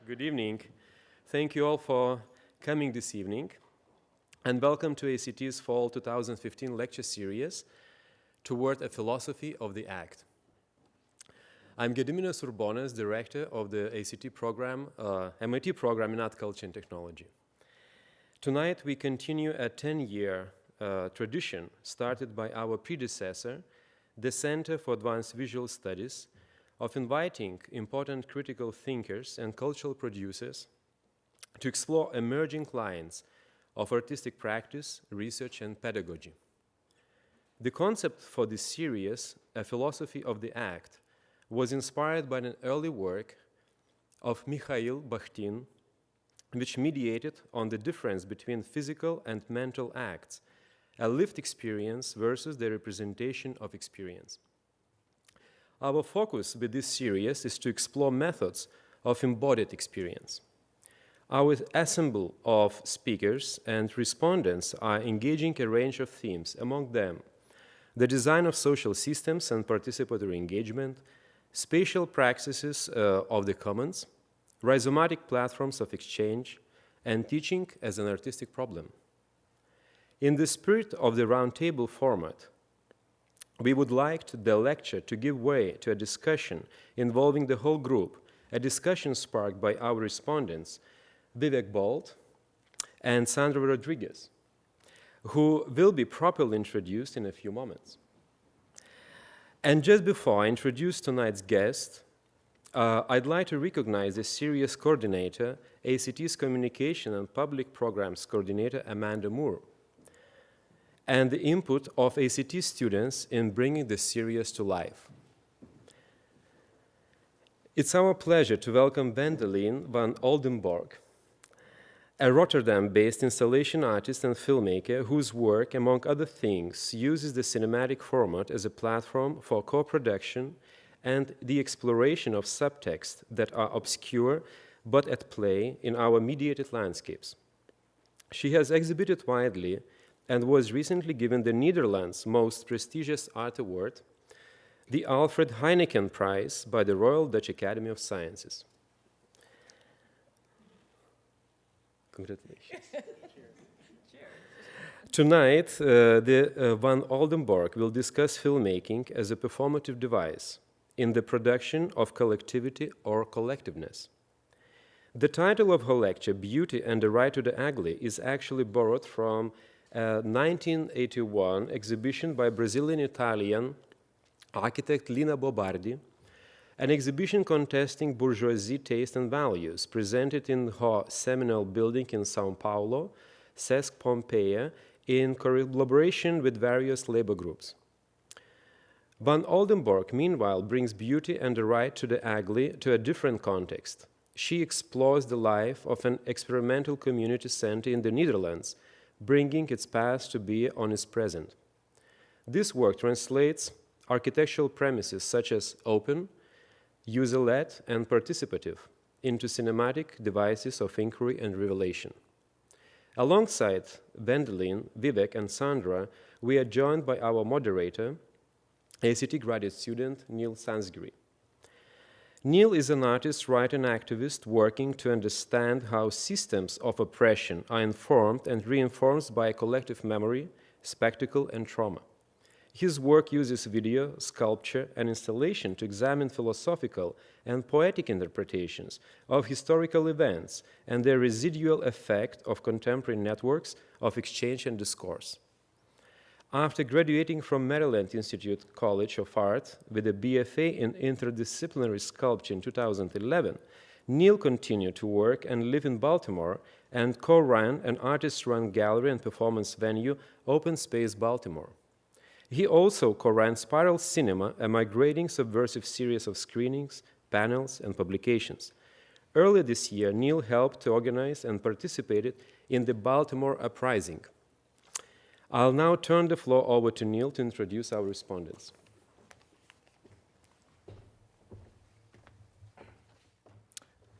Good evening. Thank you all for coming this evening, and welcome to ACT's Fall 2015 lecture series, Toward a Philosophy of the Act. I'm Gediminas Urbonas, director of the ACT program, MIT program in Art, Culture and Technology. Tonight we continue a 10-year tradition started by our predecessor, the Center for Advanced Visual Studies, of inviting important critical thinkers and cultural producers to explore emerging lines of artistic practice, research, and pedagogy. The concept for this series, A Philosophy of the Act, was inspired by an early work of Mikhail Bakhtin, which mediated on the difference between physical and mental acts, a lived experience versus the representation of experience. Our focus with this series is to explore methods of embodied experience. Our ensemble of speakers and respondents are engaging a range of themes, among them the design of social systems and participatory engagement, spatial practices of the commons, rhizomatic platforms of exchange, and teaching as an artistic problem. In the spirit of the roundtable format, we would like the lecture to give way to a discussion involving the whole group, a discussion sparked by our respondents, Vivek and Sandra Rodriguez, who will be properly introduced in a few moments. And just before I introduce tonight's guest, I'd like to recognize the series coordinator, ACT's Communication and Public Programs Coordinator, Amanda Moore, and the input of ACT students in bringing the series to life. It's our pleasure to welcome Wendelien van Oldenborgh, a Rotterdam-based installation artist and filmmaker whose work, among other things, uses the cinematic format as a platform for co-production and the exploration of subtext that are obscure but at play in our mediated landscapes. She has exhibited widely and was recently given the Netherlands' most prestigious art award, the Alfred Heineken Prize by the Royal Dutch Academy of Sciences. Congratulations. Tonight, the Van Oldenborgh will discuss filmmaking as a performative device in the production of collectivity or collectiveness. The title of her lecture, Beauty and the Right to the Ugly, is actually borrowed from a 1981 exhibition by Brazilian-Italian architect Lina Bo Bardi, an exhibition contesting bourgeoisie taste and values, presented in her seminal building in Sao Paulo, SESC Pompéia, in collaboration with various labor groups. Van Oldenborgh, meanwhile, brings beauty and the right to the ugly to a different context. She explores the life of an experimental community center in the Netherlands, bringing its past to be on its present. This work translates architectural premises such as open, user-led, and participative into cinematic devices of inquiry and revelation. Alongside Vandaline, Vivek, and Sandra, we are joined by our moderator, ACT graduate student Neil Sanzgiri. Neil is an artist, writer, and activist working to understand how systems of oppression are informed and reinforced by collective memory, spectacle, and trauma. His work uses video, sculpture, and installation to examine philosophical and poetic interpretations of historical events and their residual effect of contemporary networks of exchange and discourse. After graduating from Maryland Institute College of Art with a BFA in interdisciplinary sculpture in 2011, Neil continued to work and live in Baltimore and co-ran an artist-run gallery and performance venue, Open Space Baltimore. He also co-ran Spiral Cinema, a migrating subversive series of screenings, panels, and publications. Earlier this year, Neil helped to organize and participated in the Baltimore Uprising. I'll now turn the floor over to Neil to introduce our respondents.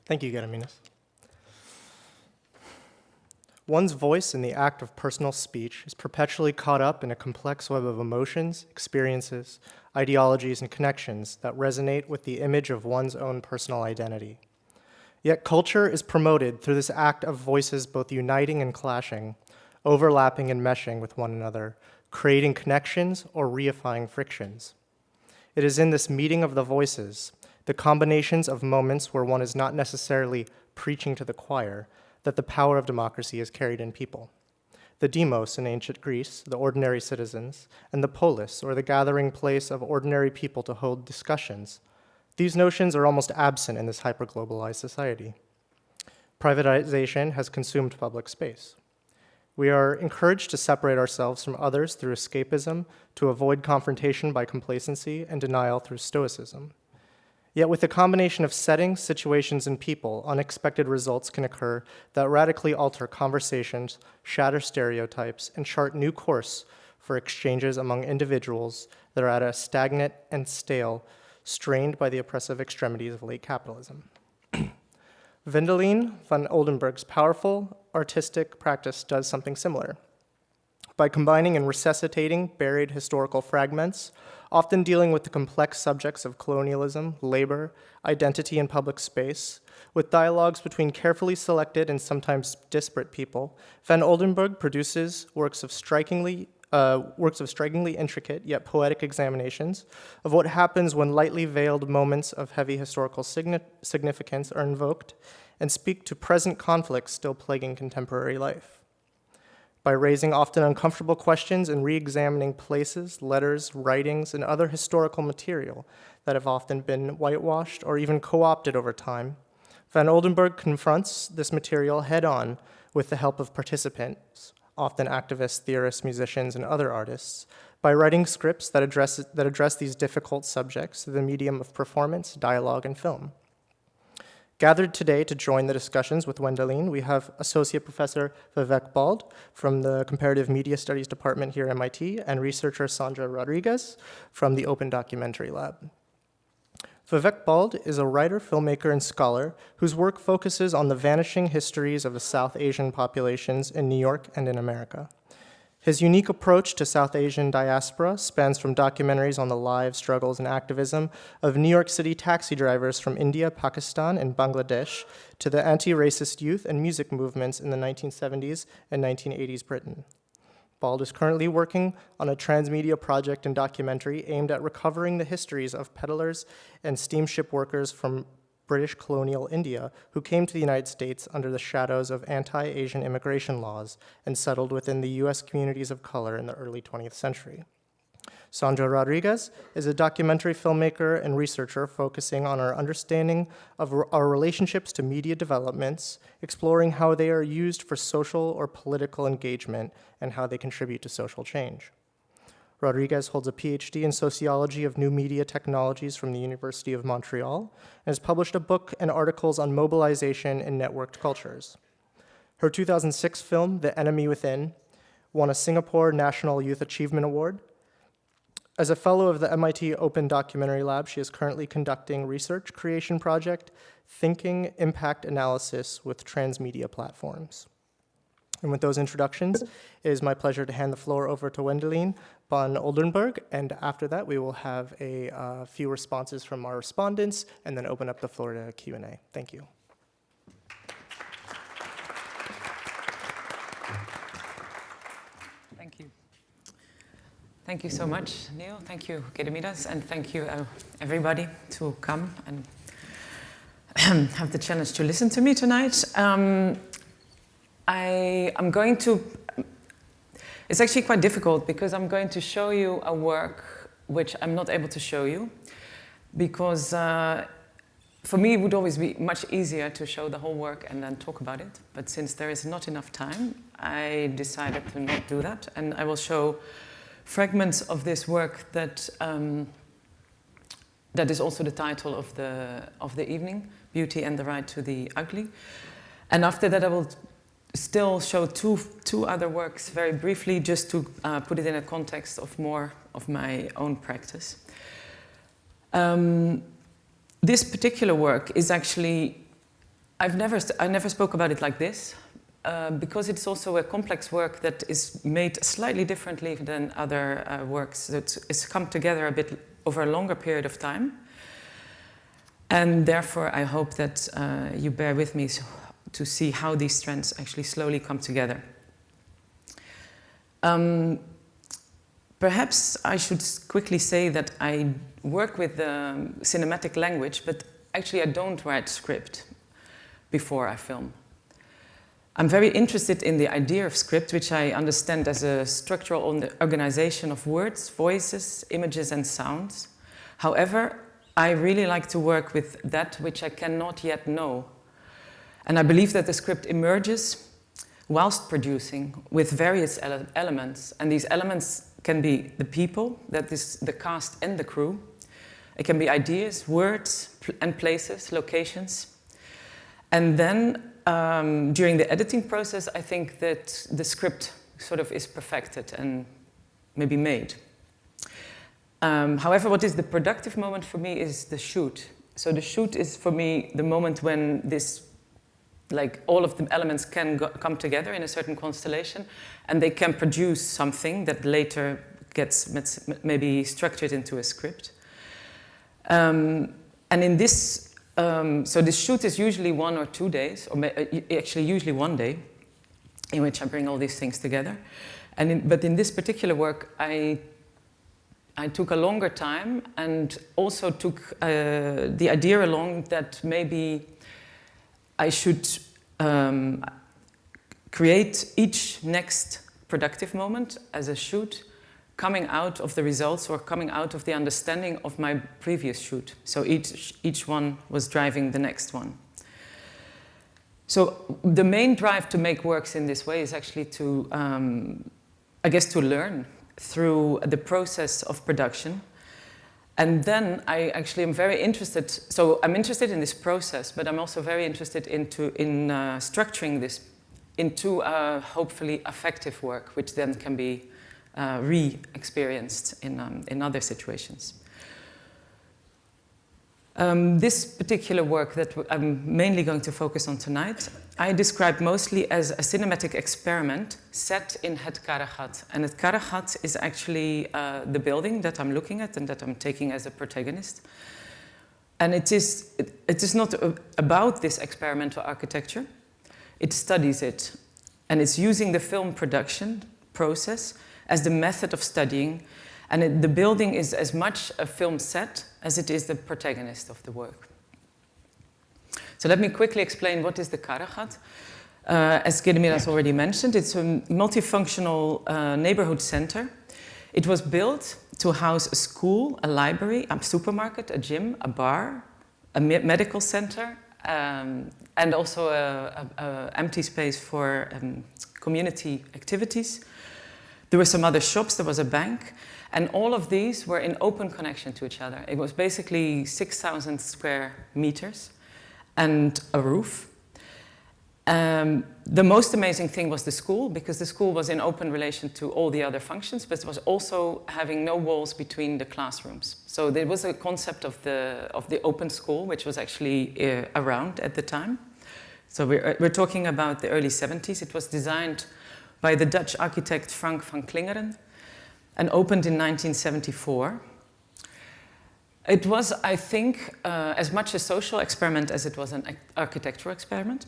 Thank you, Gediminas. One's voice in the act of personal speech is perpetually caught up in a complex web of emotions, experiences, ideologies, and connections that resonate with the image of one's own personal identity. Yet culture is promoted through this act of voices both uniting and clashing, overlapping and meshing with one another, creating connections or reifying frictions. It is in this meeting of the voices, the combinations of moments where one is not necessarily preaching to the choir, that the power of democracy is carried in people. The demos in ancient Greece, the ordinary citizens, and the polis, or the gathering place of ordinary people to hold discussions. These notions are almost absent in this hyperglobalized society. Privatization has consumed public space. We are encouraged to separate ourselves from others through escapism, to avoid confrontation by complacency, and denial through stoicism. Yet with the combination of settings, situations, and people, unexpected results can occur that radically alter conversations, shatter stereotypes, and chart new course for exchanges among individuals that are at a stagnant and stale, strained by the oppressive extremities of late capitalism. Wendelien van Oldenborgh's powerful artistic practice does something similar. By combining and resuscitating buried historical fragments, often dealing with the complex subjects of colonialism, labor, identity, and public space, with dialogues between carefully selected and sometimes disparate people, van Oldenborg produces works of strikingly intricate yet poetic examinations of what happens when lightly veiled moments of heavy historical significance are invoked and speak to present conflicts still plaguing contemporary life. By raising often uncomfortable questions and re-examining places, letters, writings, and other historical material that have often been whitewashed or even co-opted over time, van Oldenborg confronts this material head-on with the help of participants, often activists, theorists, musicians, and other artists, by writing scripts that address these difficult subjects through the medium of performance, dialogue, and film. Gathered today to join the discussions with Wendelien, we have Associate Professor Vivek Bald from the Comparative Media Studies Department here at MIT and researcher Sandra Rodriguez from the Open Documentary Lab. Vivek Bald is a writer, filmmaker, and scholar whose work focuses on the vanishing histories of the South Asian populations in New York and in America. His unique approach to South Asian diaspora spans from documentaries on the lives, struggles, and activism of New York City taxi drivers from India, Pakistan, and Bangladesh to the anti-racist youth and music movements in the 1970s and 1980s Britain. Bald is currently working on a transmedia project and documentary aimed at recovering the histories of peddlers and steamship workers from British colonial India who came to the United States under the shadows of anti-Asian immigration laws and settled within the US communities of color in the early 20th century. Sandra Rodriguez is a documentary filmmaker and researcher focusing on our understanding of our relationships to media developments, exploring how they are used for social or political engagement and how they contribute to social change. Rodriguez holds a PhD in sociology of new media technologies from the University of Montreal and has published a book and articles on mobilization in networked cultures. Her 2006 film, The Enemy Within, won a Singapore National Youth Achievement Award. As a fellow of the MIT Open Documentary Lab, she is currently conducting research creation project, Thinking Impact Analysis with Transmedia Platforms. And with those introductions, it is my pleasure to hand the floor over to Wendelien van Oldenborgh, and after that we will have a few responses from our respondents, and then open up the floor to Q&A. Thank you. Thank you. Thank you so much, Neil. Thank you, Gedimidas, and thank you, everybody, to come and have the challenge to listen to me tonight. I'm going to, it's actually quite difficult because I'm going to show you a work which I'm not able to show you because for me it would always be much easier to show the whole work and then talk about it. But since there is not enough time, I decided to not do that. And I will show fragments of this work that that is also the title of the evening, Beauty and the Right to the Ugly. And after that I will still show two other works very briefly, just to put it in a context of more of my own practice. This particular work is actually, I never spoke about it like this, because it's also a complex work that is made slightly differently than other works that is come together a bit over a longer period of time. And therefore, I hope that you bear with me to see how these strands actually slowly come together. Perhaps I should quickly say that I work with cinematic language, but actually I don't write script before I film. I'm very interested in the idea of script, which I understand as a structural organization of words, voices, images, and sounds. However, I really like to work with that which I cannot yet know. And I believe that the script emerges whilst producing with various elements. And these elements can be the people, that is the cast and the crew. It can be ideas, words, and places, locations. And then during the editing process, I think that the script sort of is perfected and maybe made. However, what is the productive moment for me is the shoot. So the shoot is for me the moment when all of the elements can come together in a certain constellation, and they can produce something that later gets maybe structured into a script. And in this, so this shoot is usually 1 or 2 days, or actually usually 1 day, in which I bring all these things together. But in this particular work, I took a longer time, and also took the idea along that maybe I should create each next productive moment as a shoot coming out of the results or coming out of the understanding of my previous shoot. So each one was driving the next one. So the main drive to make works in this way is actually to, I guess, to learn through the process of production. And then I actually am very interested, so I'm interested in this process, but I'm also very interested in structuring this into a hopefully effective work, which then can be re-experienced in other situations. This particular work that I'm mainly going to focus on tonight, I describe mostly as a cinematic experiment set in Het Karahat. And Het Karahat is actually the building that I'm looking at and that I'm taking as a protagonist. And it is not about this experimental architecture. It studies it. And it's using the film production process as the method of studying. And the building is as much a film set as it is the protagonist of the work. So let me quickly explain what is the Karahat. As Gedemir has already mentioned, it's a multifunctional neighborhood center. It was built to house a school, a library, a supermarket, a gym, a bar, a medical center, and also an empty space for community activities. There were some other shops, there was a bank, and all of these were in open connection to each other. It was basically 6,000 square meters and a roof. The most amazing thing was the school, because the school was in open relation to all the other functions, but it was also having no walls between the classrooms. So there was a concept of the open school, which was actually around at the time. So we're talking about the early 70s. It was designed by the Dutch architect Frank van Klingeren and opened in 1974. It was, I think, as much a social experiment as it was an architectural experiment,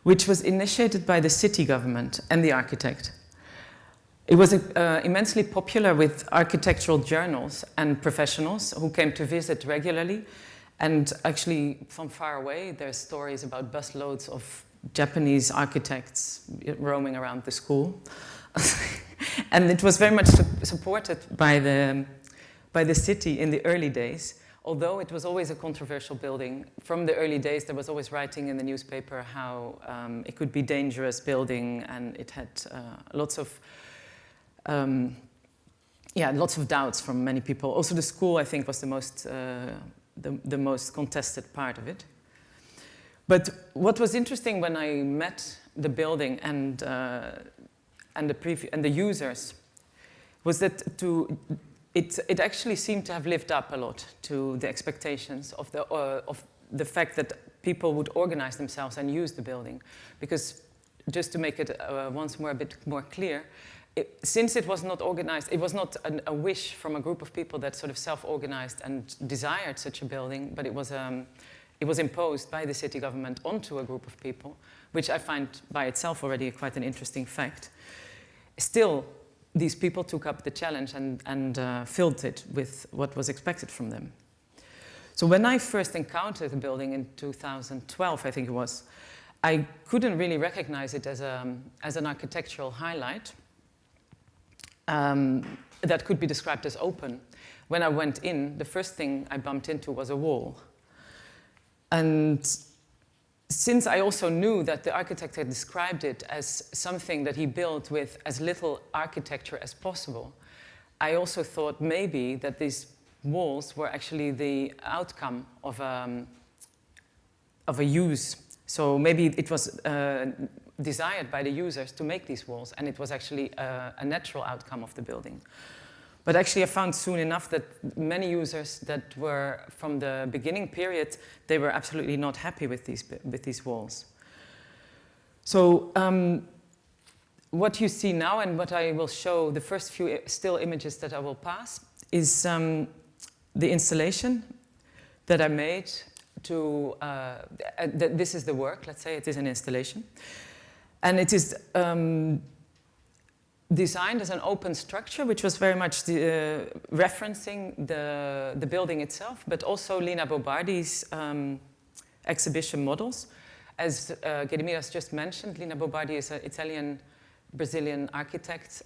which was initiated by the city government and the architect. It was immensely popular with architectural journals and professionals who came to visit regularly. And actually, from far away, there's stories about busloads of Japanese architects roaming around the school. And it was very much supported by the city in the early days, although it was always a controversial building. From the early days, there was always writing in the newspaper how it could be a dangerous building, and it had lots of doubts from many people. Also, the school, I think, was the most contested part of it. But what was interesting when I met the building and the users was that it actually seemed to have lived up a lot to the expectations of the fact that people would organize themselves and use the building. Because just to make it once more a bit more clear, since it was not organized, it was not a wish from a group of people that sort of self-organized and desired such a building, but it was imposed by the city government onto a group of people, which I find by itself already quite an interesting fact. Still, these people took up the challenge and filled it with what was expected from them. So when I first encountered the building in 2012, I think it was, I couldn't really recognize it as an architectural highlight that could be described as open. When I went in, the first thing I bumped into was a wall. And since I also knew that the architect had described it as something that he built with as little architecture as possible, I also thought maybe that these walls were actually the outcome of a use. So maybe it was desired by the users to make these walls, and it was actually a natural outcome of the building. But actually I found soon enough that many users that were from the beginning period, they were absolutely not happy with these walls. So what you see now, and what I will show, the first few still images that I will pass, is the installation that I made to, this is the work, let's say it is an installation. And it is designed as an open structure, which was very much referencing the building itself, but also Lina Bo Bardi's exhibition models. As Gedimiras just mentioned, Lina Bo Bardi is an Italian-Brazilian architect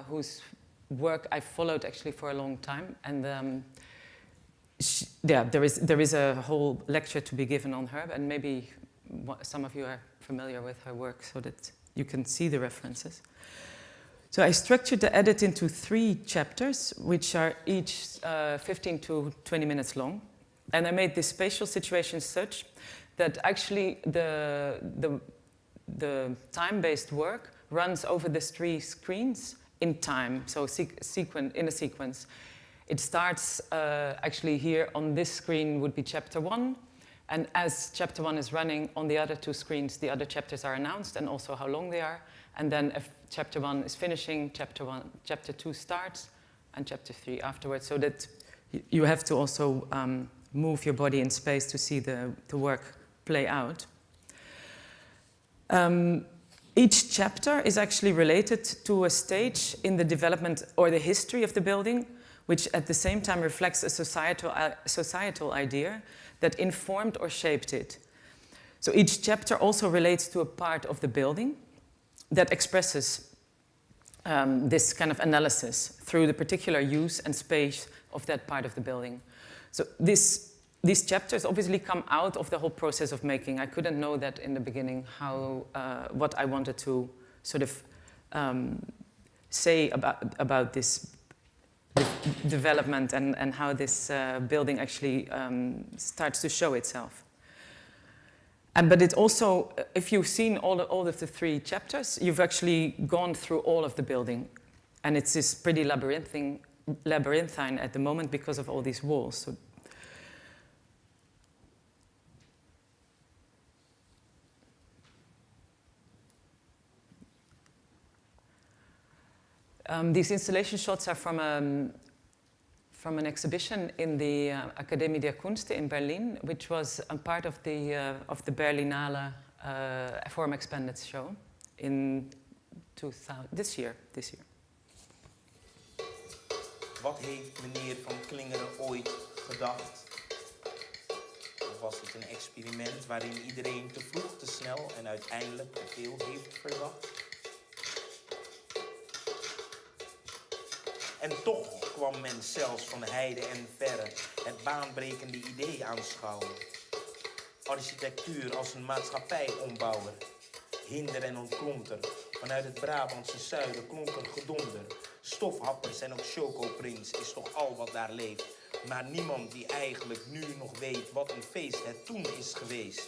whose work I followed actually for a long time. And there is a whole lecture to be given on her, and maybe some of you are familiar with her work so that you can see the references. So I structured the edit into 3 chapters, which are each 15 to 20 minutes long. And I made this spatial situation such that actually the time-based work runs over the 3 screens in time, so in a sequence. It starts actually here on this screen would be chapter 1. And as chapter 1 is running on the other 2 screens, the other chapters are announced and also how long they are. And then if chapter 1 is finishing, chapter 2 starts, and chapter 3 afterwards, so that you have to also move your body in space to see the work play out. Each chapter is actually related to a stage in the development or the history of the building, which at the same time reflects a societal idea that informed or shaped it. So each chapter also relates to a part of the building that expresses this kind of analysis through the particular use and space of that part of the building. So these chapters obviously come out of the whole process of making. I couldn't know that in the beginning, what I wanted to sort of say about this development and how this building actually starts to show itself. But it also, if you've seen all of the 3 chapters, you've actually gone through all of the building. And it's this pretty labyrinthine at the moment because of all these walls. So these installation shots are from an exhibition in the Academie der Künste in Berlin, which was a part of the Berlinale Form Expanded show in this year. Wat heeft meneer Van Klingeren ooit gedacht? Of was het een experiment waarin iedereen te vroeg, te snel en uiteindelijk te veel heeft verwacht? En toch kwam men zelfs van heide en verre het baanbrekende idee aanschouwen. Architectuur als een maatschappij-ombouwer. Hinder en ontklonter. Vanuit het Brabantse zuiden klonk er gedonder. Stofhappers en ook chocoprins is toch al wat daar leeft. Maar niemand die eigenlijk nu nog weet wat een feest het toen is geweest.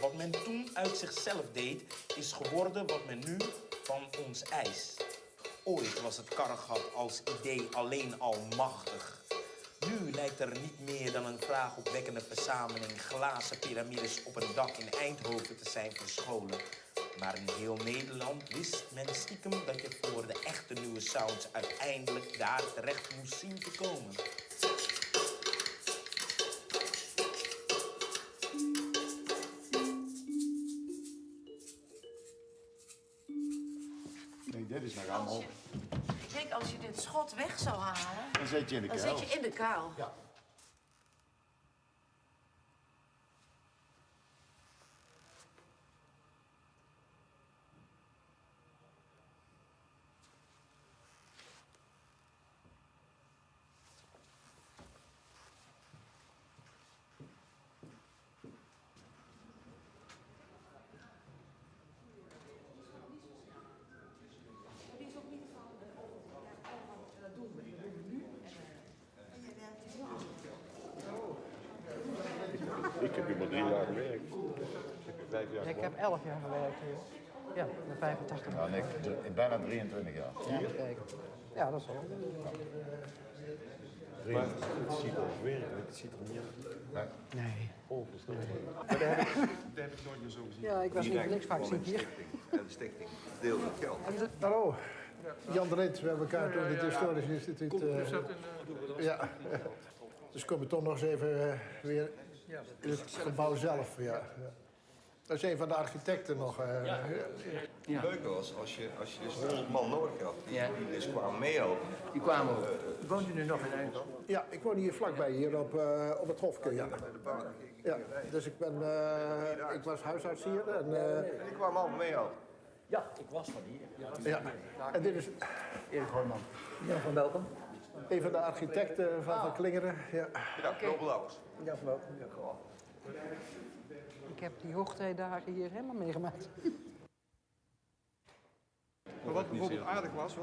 Wat men toen uit zichzelf deed, is geworden wat men nu van ons eist. Ooit was het Karahat als idee alleen al machtig. Nu lijkt er niet meer dan een vraagopwekkende verzameling glazen piramides op een dak in Eindhoven te zijn verscholen. Maar in heel Nederland wist men stiekem dat je voor de echte nieuwe sounds uiteindelijk daar terecht moest zien te komen. Nee, dit is nog allemaal. Ik denk als je dit schot weg zou halen, Dan zit je in de dan kuil. zit je in de kuil. Ja. Ik heb hier maar 3 jaar gewerkt. Ik heb 11 jaar gewerkt hier. Ja, met 85 Nou, jaar. ik bijna 23 jaar. Ja, kijk. Ja, dat is wel. Maar het ziet er als werkelijk, het ziet er niet uit. Nee. Onverstandig. Dat heb ik nooit meer zo gezien. Ja, ik was niet voor niks vaak ziek hier. En de stichting deelt het geld. Hallo, Jan de Rint, we hebben elkaar toen in het Historisch Instituut. Ja, dus kom ik toch nog eens even weer in het gebouw zelf. Ja. Dat is een van de architecten nog. Het leuke was, als je dus 100 man nodig had, die dus kwamen meehelpen. Die kwamen ook. Woont u nu nog in Eindhoven? Ja, ik woon hier vlakbij, hier op het Hofke. Ja. Ja, dus ik was huisarts hier. En, Die kwamen allemaal meehelpen. Ja, ik was van hier. ja. En dit is Erik Hoorman. Ja, van welkom. een van de architecten van Klingeren. Ja. Ja, knobbelauwers. Ja, van welkom. Ik heb die hoogtijdagen hier helemaal meegemaakt. Maar wat bijvoorbeeld aardig was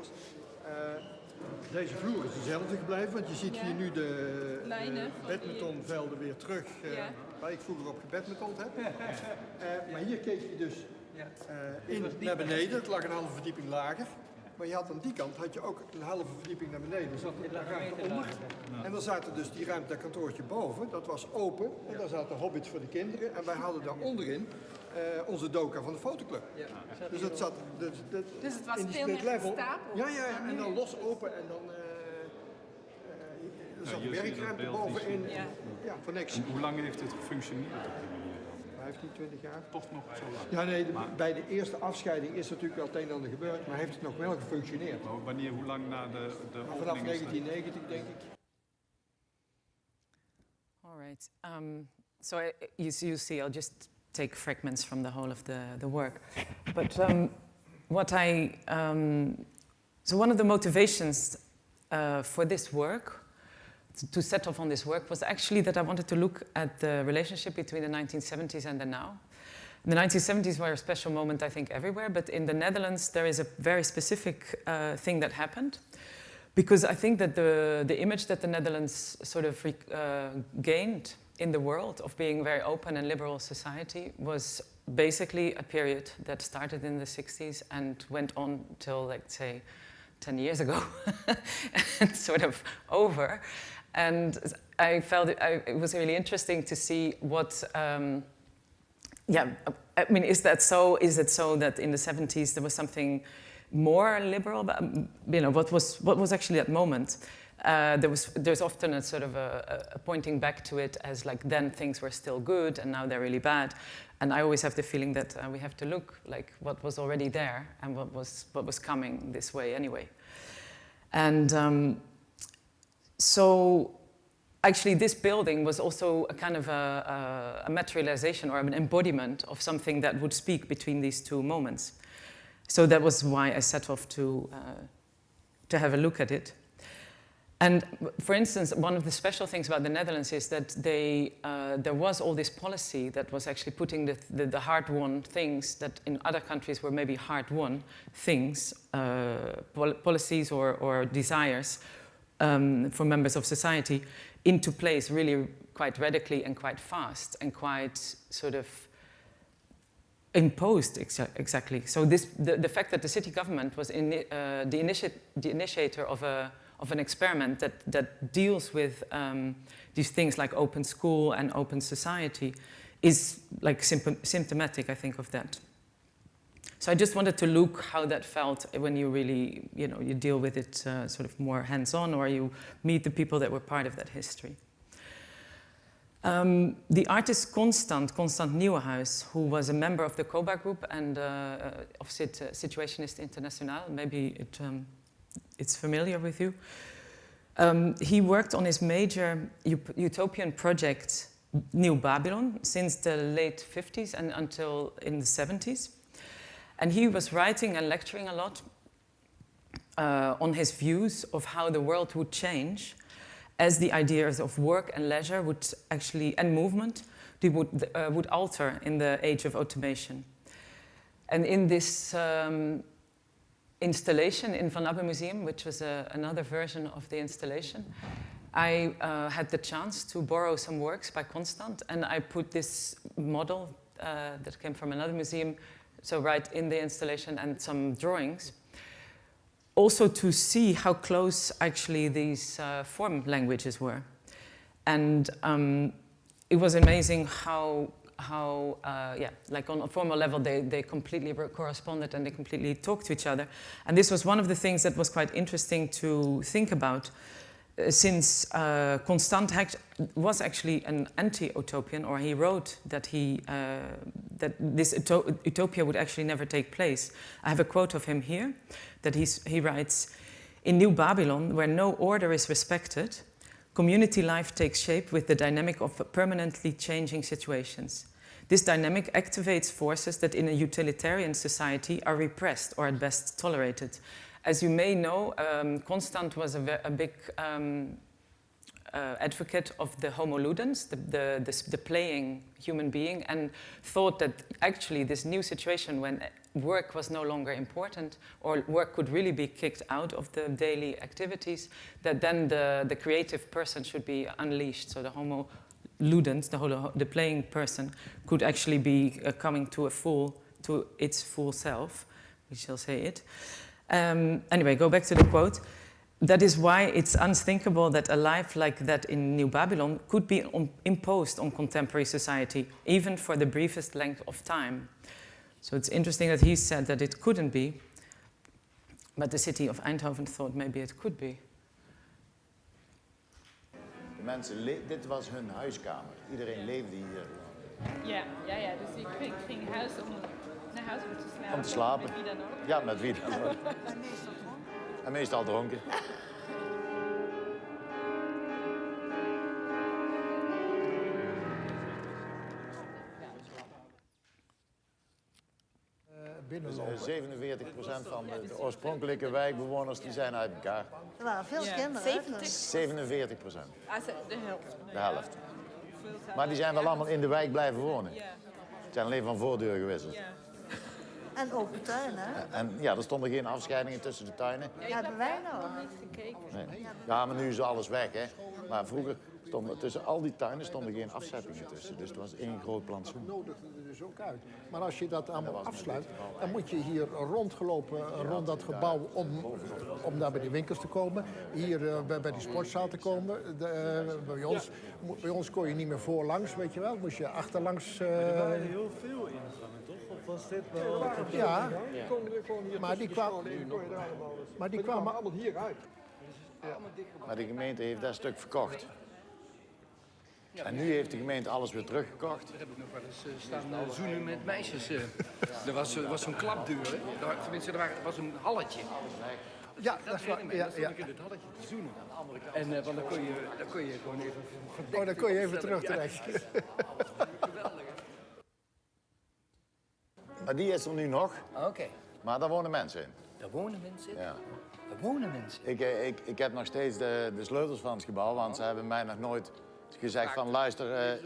deze vloer is dezelfde gebleven, want je ziet hier nu de badmintonvelden weer terug, waar ik vroeger op gebadmintond heb. Maar hier keek je dus naar beneden, het lag een halve verdieping lager. Maar je had aan die kant ook een halve verdieping naar beneden. Er zat een ruimte onder. En dan zaten dus die ruimte, dat kantoortje boven, dat was open. En daar zaten hobbits voor de kinderen. En wij hadden daar onderin onze doka van de fotoclub. Dus dat zat Dus het was in die veel split meer level. gestapeld. Ja, en dan los open en dan er zat een werkruimte bovenin. Ja, voor niks. Hoe lang heeft het gefunctioneerd op die manier? 15, 20 jaar. Toch nog zo lang? Ja, nee, bij de eerste afscheiding is natuurlijk wel het een en ander gebeurd, maar heeft het nog wel gefunctioneerd. Maar wanneer, hoe lang na de Maar vanaf opening is dat? 1990 denk ik. All right. So you see, I'll just take fragments from the whole of the work. But so one of the motivations for this work, to set off on this work, was actually that I wanted to look at the relationship between the 1970s and the now. The 1970s were a special moment, I think, everywhere, but in the Netherlands there is a very specific thing that happened. Because I think that the image that the Netherlands sort of gained in the world of being a very open and liberal society was basically a period that started in the 60s and went on till, like, say, 10 years ago, and sort of over. And I felt it was really interesting to see what, I mean, is that so? Is it so that in the 70s there was something more liberal about, what was actually that moment? There's often a sort of a pointing back to it as like then things were still good and now they're really bad, and I always have the feeling that we have to look like what was already there and what was coming this way anyway. And so actually this building was also a kind of a materialization or an embodiment of something that would speak between these two moments. So that was why I set off to have a look at it. And for instance, one of the special things about the Netherlands is that there was all this policy that was actually putting the hard-won things that in other countries were maybe hard-won things, policies or desires for members of society into place really quite radically and quite fast and quite sort of imposed exactly. So the fact that the city government was the initiator of an experiment that deals with these things like open school and open society is like symptomatic, I think, of that. So I just wanted to look how that felt when you really, you deal with it sort of more hands-on, or you meet the people that were part of that history. The artist Constant Nieuwenhuis, who was a member of the COBA group and of Situationist Internationaal, maybe it's familiar with you. He worked on his major utopian project, New Babylon, since the late 50s and until in the 70s. And he was writing and lecturing a lot on his views of how the world would change as the ideas of work and leisure would actually, and movement, they would alter in the age of automation. And in this installation in Van Abbe Museum, which was another version of the installation, I had the chance to borrow some works by Constant, and I put this model that came from another museum, so right in the installation, and some drawings, also to see how close actually these form languages were. And it was amazing how like on a formal level, they completely corresponded and they completely talked to each other. And this was one of the things that was quite interesting to think about, since Constant was actually an anti-utopian, or he wrote that that this utopia would actually never take place. I have a quote of him here, that he writes, "In New Babylon, where no order is respected, community life takes shape with the dynamic of permanently changing situations. This dynamic activates forces that in a utilitarian society are repressed or at best tolerated." As you may know, Constant was a big advocate of the homo ludens, the playing human being, and thought that actually this new situation when work was no longer important, or work could really be kicked out of the daily activities, that then the creative person should be unleashed. So the homo ludens, the playing person, could actually be coming to its full self, we shall say it. Anyway, go back to the quote. "That is why it's unthinkable that a life like that in New Babylon could be imposed on contemporary society, even for the briefest length of time." So it's interesting that he said that it couldn't be, but the city of Eindhoven thought maybe it could be. De mensen, dit was hun huiskamer. Iedereen leefde hier. Ja, dus ik ging naar huis om te slapen. Om te slapen? Met wie dan ook? Ja, met wie dan ook. En meestal dronken. Dus 47% van de oorspronkelijke wijkbewoners die zijn uit elkaar. Er waren veel kinderen. 47%. De helft. De helft. Maar die zijn wel allemaal in de wijk blijven wonen. Ze zijn alleen van voordeur gewisseld. En open tuin, hè? En ja, er stonden geen afscheidingen tussen de tuinen. Ja, hebben wij nou. Nee. Ja, maar nu is alles weg, hè. Maar vroeger stonden tussen al die tuinen stonden geen afzettingen tussen. Dus het was één groot plantsoen. Dat nodigde er dus ook uit. Maar als je dat allemaal afsluit, dan moet je hier rondgelopen rond dat gebouw om daar bij die winkels te komen. Hier bij die sportzaal te komen. Bij ons kon je niet meer voorlangs, weet je wel. Moest je achterlangs... Er waren heel veel ingangen, toch? Of was dit wel... Ja, maar die kwamen allemaal hieruit. Maar de gemeente heeft dat stuk verkocht. En nu heeft de gemeente alles weer teruggekocht. Daar heb ik nog wel eens staan zoenen met meisjes. Er was zo'n klapdeur, hè? Tenminste, er was een halletje. Ja, dat is waar. Ja. Dan kun je het halletje zoenen. En want dan kon je gewoon even... Oh, dan kon je even terug terecht. Maar die is er nu nog. Oké. Maar daar wonen mensen in. Daar wonen mensen in? Ja. Daar wonen mensen in? Ik heb nog steeds de sleutels van het gebouw, want ze hebben mij nog nooit gezegd van luister...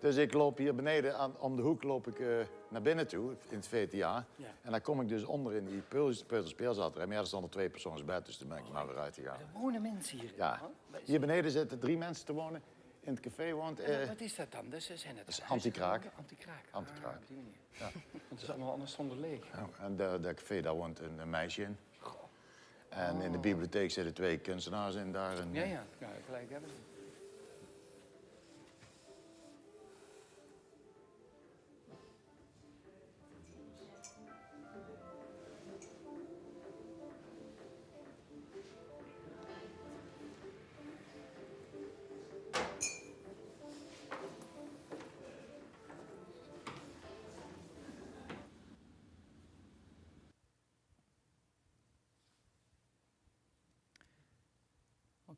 dus ik loop hier beneden, om de hoek loop ik naar binnen toe, in het VTA. Ja. En dan kom ik dus onder in die peuterspeelzaal terecht. Maar ja, er stond een 2-persoonsbed, dus toen ben ik maar weer uitgegaan. Er wonen mensen hier? Ja. Hier beneden zitten 3 mensen te wonen. In het café woont... wat is dat dan? Zijn het anti-kraak. Anti-kraak. Anti-kraak. Op die manier. Ja. Het is allemaal anders zonder leeg. Ja, en dat café, daar woont een meisje in. En in de bibliotheek zitten 2 kunstenaars in daar. En, ja, gelijk hebben ze.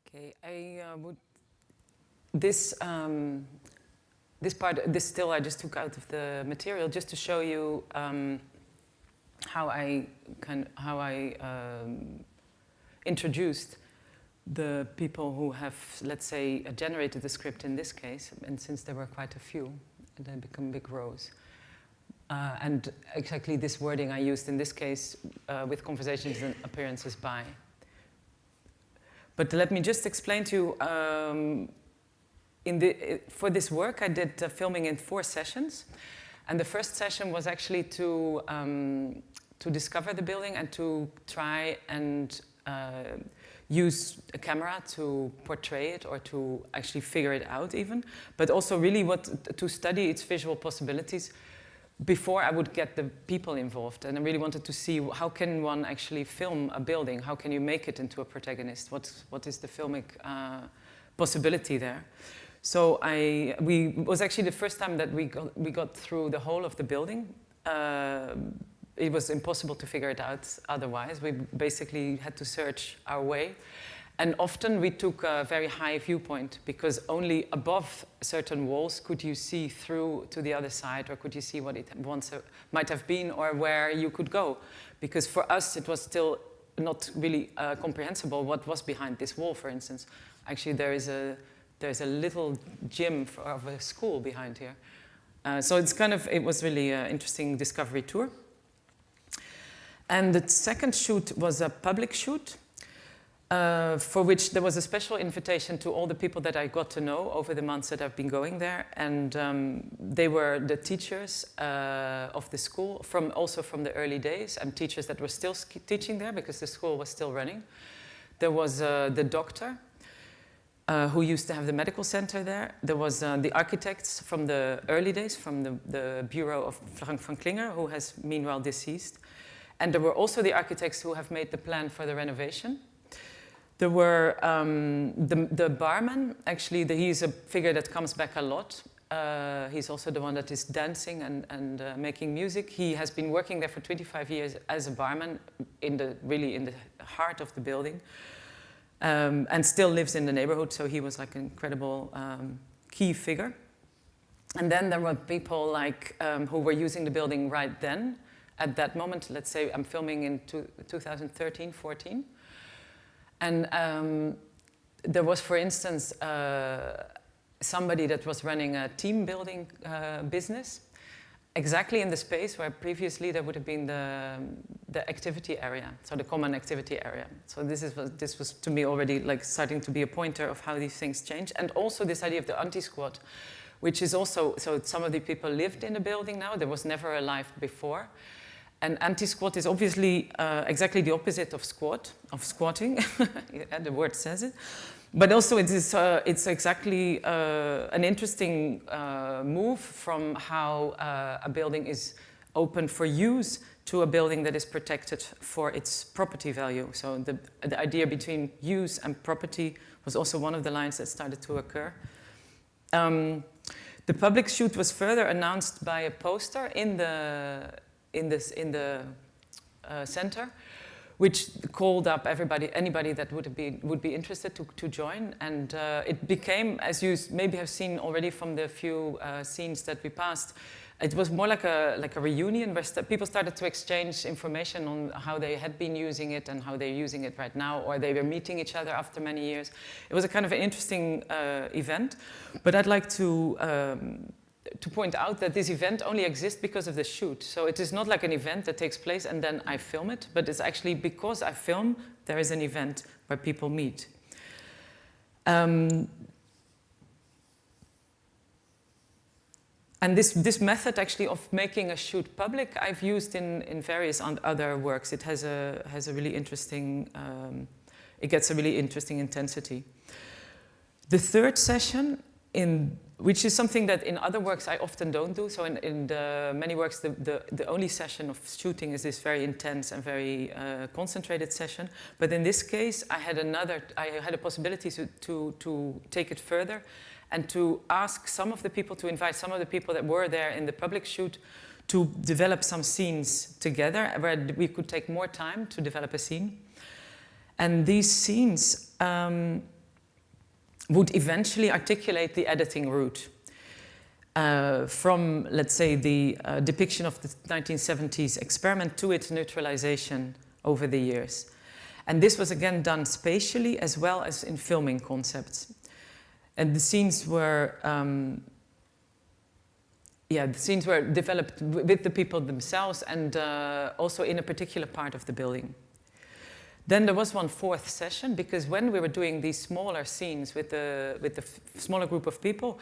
Okay, I would. This part, this still I just took out of the material just to show you how I introduced the people who have, let's say, generated the script in this case, and since there were quite a few, they become big rows. And exactly this wording I used in this case with conversations and appearances by. But let me just explain to you, for this work I did filming in 4 sessions. And the first session was actually to discover the building and to try and use a camera to portray it or to actually figure it out even. But also really to study its visual possibilities before I would get the people involved. And I really wanted to see how can one actually film a building? How can you make it into a protagonist? What is the filmic possibility there? So it was actually the first time that we got through the whole of the building. It was impossible to figure it out otherwise. We basically had to search our way. And often we took a very high viewpoint because only above certain walls could you see through to the other side, or could you see what it once might have been or where you could go. Because for us it was still not really comprehensible what was behind this wall, for instance. Actually there's a little gym of a school behind here. So it was really an interesting discovery tour. And the second shoot was a public shoot, for which there was a special invitation to all the people that I got to know over the months that I've been going there. And they were the teachers of the school, also from the early days, and teachers that were still teaching there because the school was still running. There was the doctor, who used to have the medical center there. There was the architects from the early days, from the bureau of Frank van Klinger, who has meanwhile deceased. And there were also the architects who have made the plan for the renovation. There were the barman. Actually, he's a figure that comes back a lot. He's also the one that is dancing and making music. He has been working there for 25 years as a barman, really in the heart of the building. And still lives in the neighborhood, so he was like an incredible key figure. And then there were people like who were using the building right then. At that moment, let's say I'm filming in 2013, 14. And there was, for instance, somebody that was running a team building business, exactly in the space where previously there would have been the activity area, so the common activity area. So this was to me already like starting to be a pointer of how these things change. And also this idea of the anti-squat, which is also, so some of the people lived in the building now, there was never a life before. And anti-squat is obviously exactly the opposite of squatting, yeah, the word says it. But also it's exactly an interesting move from how a building is open for use to a building that is protected for its property value. So the idea between use and property was also one of the lines that started to occur. The public shoot was further announced by a poster in the center, which called up anybody that would be interested to join, and it became, as you maybe have seen already from the few scenes that we passed, it was more like a reunion where people started to exchange information on how they had been using it and how they're using it right now, or they were meeting each other after many years. It was a kind of an interesting event, but I'd like to point out that this event only exists because of the shoot. So it is not like an event that takes place and then I film it, but it's actually because I film, there is an event where people meet. And this method actually of making a shoot public, I've used in various other works. It has a really interesting, it gets a really interesting intensity. The third session, which is something that in other works I often don't do. So in the many works, the only session of shooting is this very intense and very concentrated session. But in this case, I had a possibility to take it further and to ask some of the people, to invite some of the people that were there in the public shoot to develop some scenes together where we could take more time to develop a scene. And these scenes, would eventually articulate the editing route. From, let's say, the depiction of the 1970s experiment to its neutralization over the years. And this was again done spatially as well as in filming concepts. And the scenes were, developed with the people themselves and also in a particular part of the building. Then there was one fourth session, because when we were doing these smaller scenes with the smaller group of people,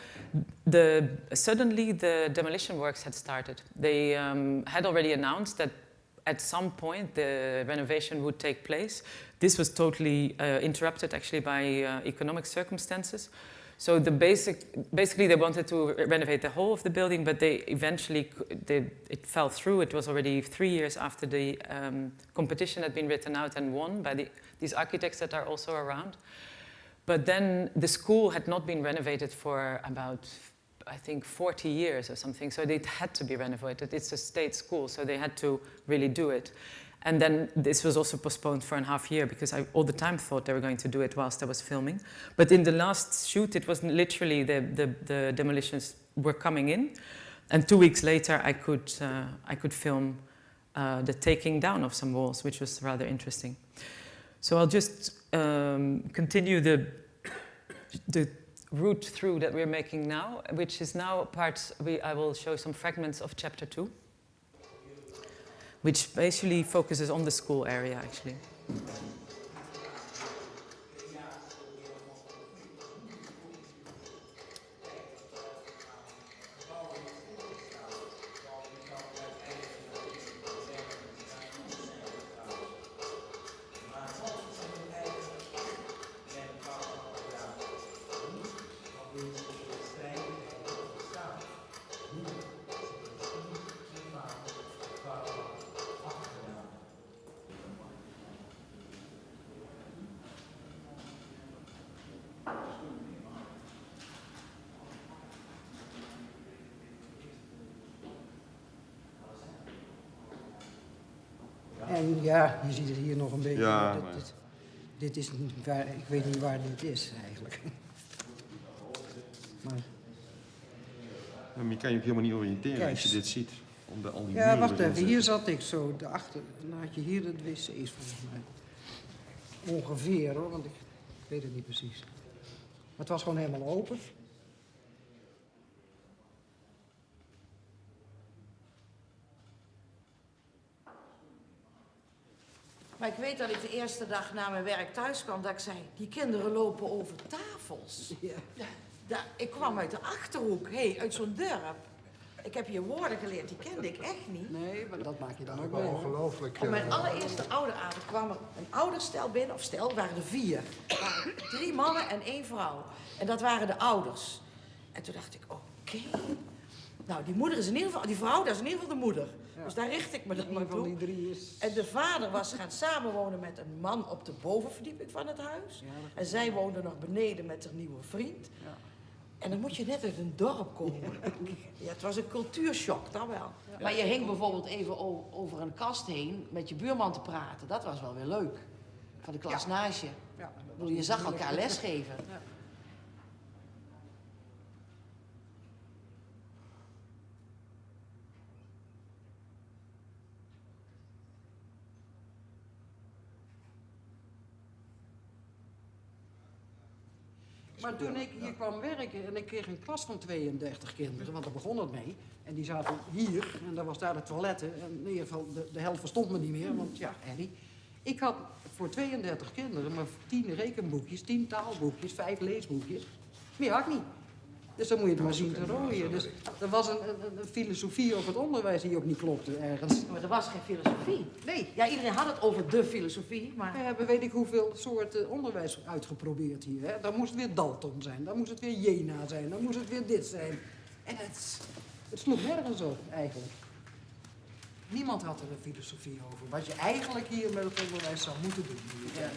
suddenly the demolition works had started. They had already announced that at some point the renovation would take place. This was totally interrupted actually by economic circumstances. So basically they wanted to renovate the whole of the building, but they eventually, it fell through. It was already 3 years after the competition had been written out and won by these architects that are also around. But then the school had not been renovated for about, I think, 40 years or something. So it had to be renovated. It's a state school, so they had to really do it. And then this was also postponed for a half year, because I all the time thought they were going to do it whilst I was filming. But in the last shoot, it was literally the demolitions were coming in. And 2 weeks later, I could film the taking down of some walls, which was rather interesting. So I'll just continue the route through that we're making now, which is now I will show some fragments of chapter 2. Which basically focuses on the school area, actually. En ja, je ziet het hier nog een beetje. Ja, maar dit is niet waar, ik weet niet waar dit is eigenlijk. Maar je kan je ook helemaal niet oriënteren Kijk. als je dit ziet. Al die ja, muren wacht erin even, zitten. hier zat ik zo daarachter. En dan had je hier het wc's volgens mij. Ongeveer hoor, want ik weet het niet precies. Maar het was gewoon helemaal open. Maar ik weet dat ik de eerste dag na mijn werk thuis kwam, dat ik zei, die kinderen lopen over tafels. Ja. Ik kwam uit de Achterhoek, uit zo'n dorp. Ik heb hier woorden geleerd, die kende ik echt niet. Nee, maar dat maak je dan ook Wel mee. ongelooflijk. Op mijn allereerste ouderavond kwam er een ouderstel binnen, of stel, waren er 4. Er waren 3 mannen en 1 vrouw. En dat waren de ouders. En toen dacht ik, oké. Nou, die moeder is in ieder geval, die vrouw, dat is in ieder geval de moeder. Ja. Dus daar richt ik me dan maar toe. Die 3 is... En de vader was gaan samenwonen met een man op de bovenverdieping van het huis. Ja, en zij woonde nog beneden met haar nieuwe vriend. Ja. En dan moet je net uit een dorp komen. Ja, het was een cultuurshock, dat wel. Ja. Maar je hing bijvoorbeeld even over een kast heen met je buurman te praten. Dat was wel weer leuk. Van de klas naast je. Ja. Je zag elkaar lesgeven. Ja. Maar toen ik hier kwam werken en ik kreeg een klas van 32 kinderen, want daar begon het mee. En die zaten hier en daar was daar de toiletten. En in ieder geval, de helft verstond me niet meer, want ja, Harry. Ik had voor 32 kinderen maar 10 rekenboekjes, 10 taalboekjes, 5 leesboekjes. Meer had ik niet. Dus dan moet je het maar zien te rooien. Dus er was een filosofie over het onderwijs die ook niet klopte ergens. Maar er was geen filosofie. Nee. Ja, iedereen had het over de filosofie, maar... We hebben weet ik hoeveel soorten onderwijs uitgeprobeerd hier. Hè? Dan moest het weer Dalton zijn, dan moest het weer Jena zijn, dan moest het weer dit zijn. En het sloeg nergens op, eigenlijk. Niemand had er een filosofie over. Wat je eigenlijk hier met het onderwijs zou moeten doen. Ja,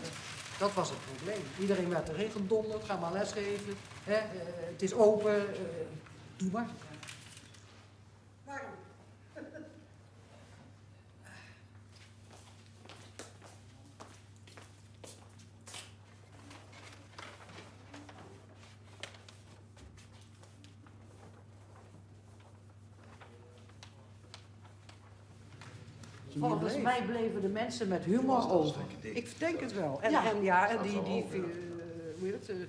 dat was het probleem. Iedereen werd erin gedonderd, ga maar lesgeven. Het is open, doe maar. Waarom? Volgens bleef. mij bleven de mensen met humor over. Ik denk het wel. En, Ja. en die hoe heet het,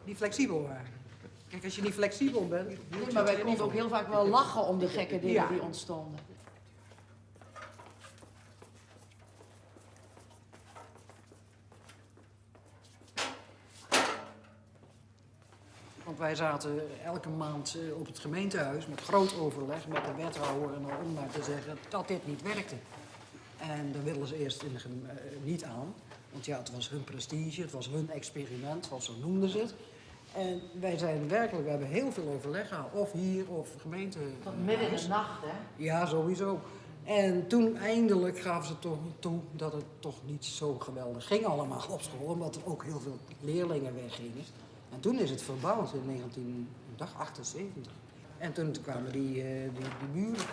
die flexibel waren. Kijk, als je niet flexibel bent... Nee, maar wij konden ook heel vaak wel lachen om de gekke dingen Ja. die ontstonden. Want wij zaten elke maand op het gemeentehuis met groot overleg met de wethouder en om maar te zeggen dat dit niet werkte. En daar wilden ze eerst niet aan. Want ja, het was hun prestige, het was hun experiment, wat zo noemden ze het. En wij zijn werkelijk, we hebben heel veel overleg gehad, of hier of gemeente. Tot midden in de nacht, hè? Ja, sowieso. En toen eindelijk gaven ze toch toe dat het toch niet zo geweldig ging allemaal op school, omdat er ook heel veel leerlingen weggingen. En toen is het verbouwd in 1978. En toen kwamen die muren.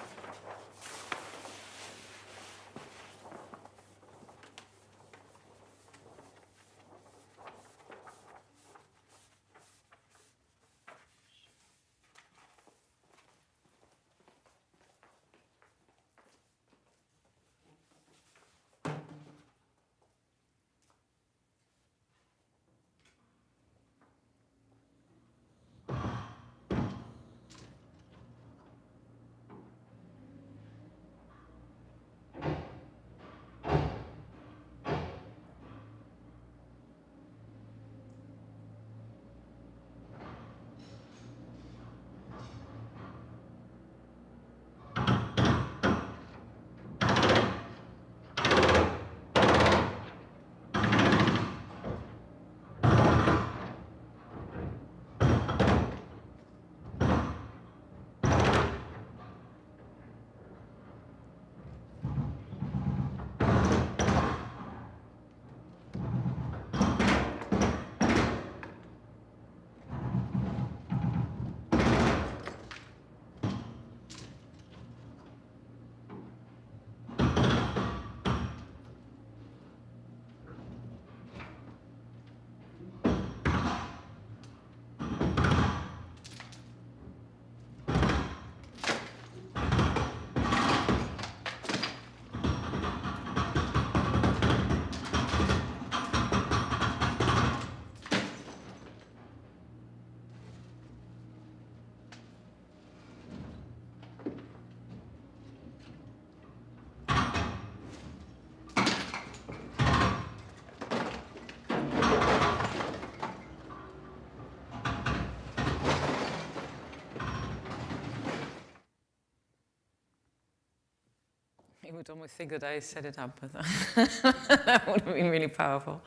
You would almost think that I set it up, but that would have been really powerful.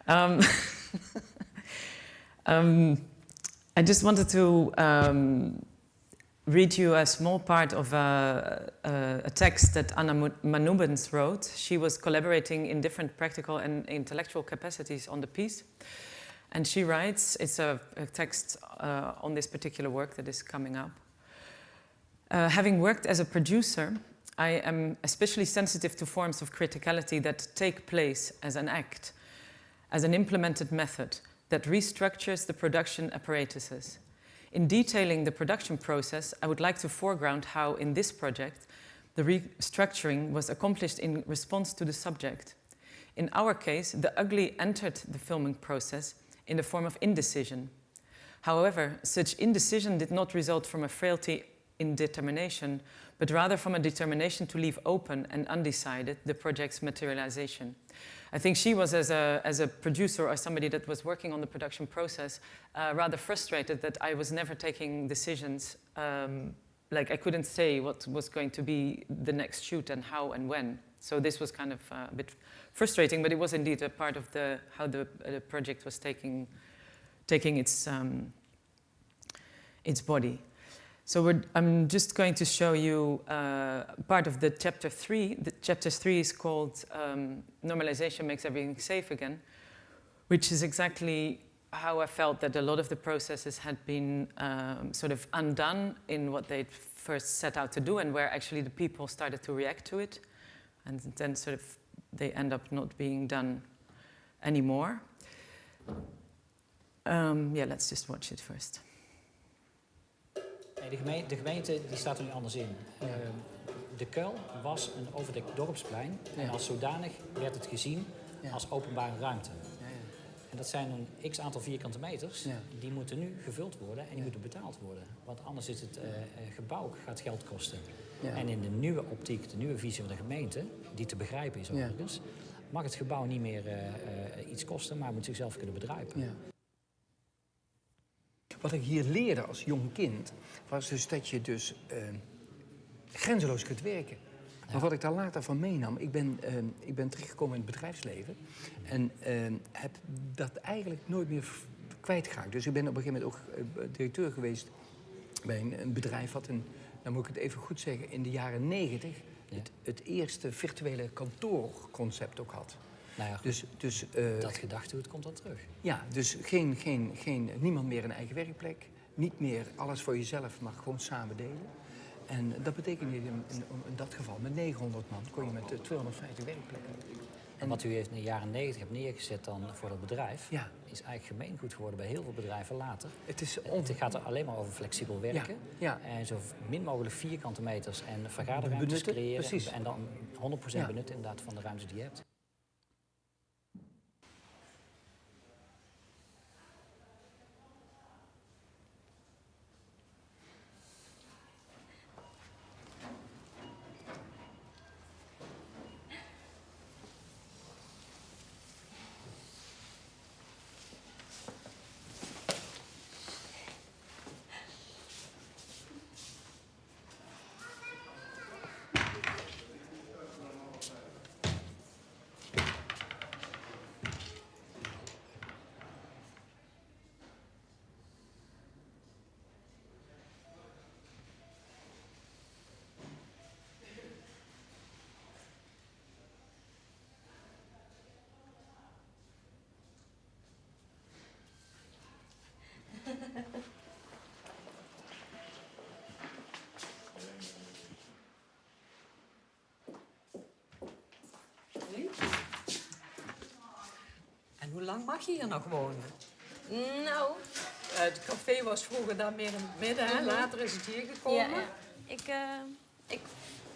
I just wanted to read you a small part of a text that Anna Manubens wrote. She was collaborating in different practical and intellectual capacities on the piece. And she writes, it's a text on this particular work that is coming up. Having worked as a producer, I am especially sensitive to forms of criticality that take place as an act, as an implemented method that restructures the production apparatuses. In detailing the production process, I would like to foreground how, in this project, the restructuring was accomplished in response to the subject. In our case, the ugly entered the filming process in the form of indecision. However, such indecision did not result from a frailty in determination, but rather from a determination to leave open and undecided the project's materialization. I think she was, as a producer or somebody that was working on the production process, rather frustrated that I was never taking decisions. Like I couldn't say what was going to be the next shoot and how and when. So this was kind of a bit frustrating, but it was indeed a part of how the project was taking its body. So I'm just going to show you part of the chapter 3. The chapter 3 is called Normalization Makes Everything Safe Again, which is exactly how I felt that a lot of the processes had been sort of undone in what they'd first set out to do, and where actually the people started to react to it, and then sort of they end up not being done anymore. Yeah, let's just watch it first. Nee, de gemeente die staat er nu anders in. de kuil was een overdekt dorpsplein. En als zodanig werd het gezien als openbare ruimte. En dat zijn een x-aantal vierkante meters. Die moeten nu gevuld worden en die moeten betaald worden. Want anders is het gebouw gaat geld kosten. En in de nieuwe optiek, de nieuwe visie van de gemeente, die te begrijpen is overigens, mag het gebouw niet meer iets kosten, maar moet zichzelf kunnen bedruipen. Wat ik hier leerde als jong kind, was dus dat je dus grenzeloos kunt werken. Maar wat ik daar later van meenam, ik ben terechtgekomen in het bedrijfsleven en heb dat eigenlijk nooit meer kwijtgeraakt. Dus ik ben op een gegeven moment ook directeur geweest bij een bedrijf wat dan moet ik het even goed zeggen, in de jaren 90 het eerste virtuele kantoorconcept ook had. Nou ja, dus dat gedachtegoed komt dan terug. Ja, dus niemand meer een eigen werkplek. Niet meer alles voor jezelf, maar gewoon samen delen. En dat betekent in dat geval, met 900 man kon je met 250 werkplekken. En wat u heeft in de jaren 90 hebt neergezet dan voor dat bedrijf, is eigenlijk gemeengoed geworden bij heel veel bedrijven later. Het gaat er alleen maar over flexibel werken. En zo min mogelijk vierkante meters en vergaderruimtes creëren. Precies. En dan 100% benutten inderdaad van de ruimtes die je hebt. En hoe lang mag je hier nog wonen? Nou... Het café was vroeger daar meer in het midden, hè? Later is het hier gekomen. Ja. Ik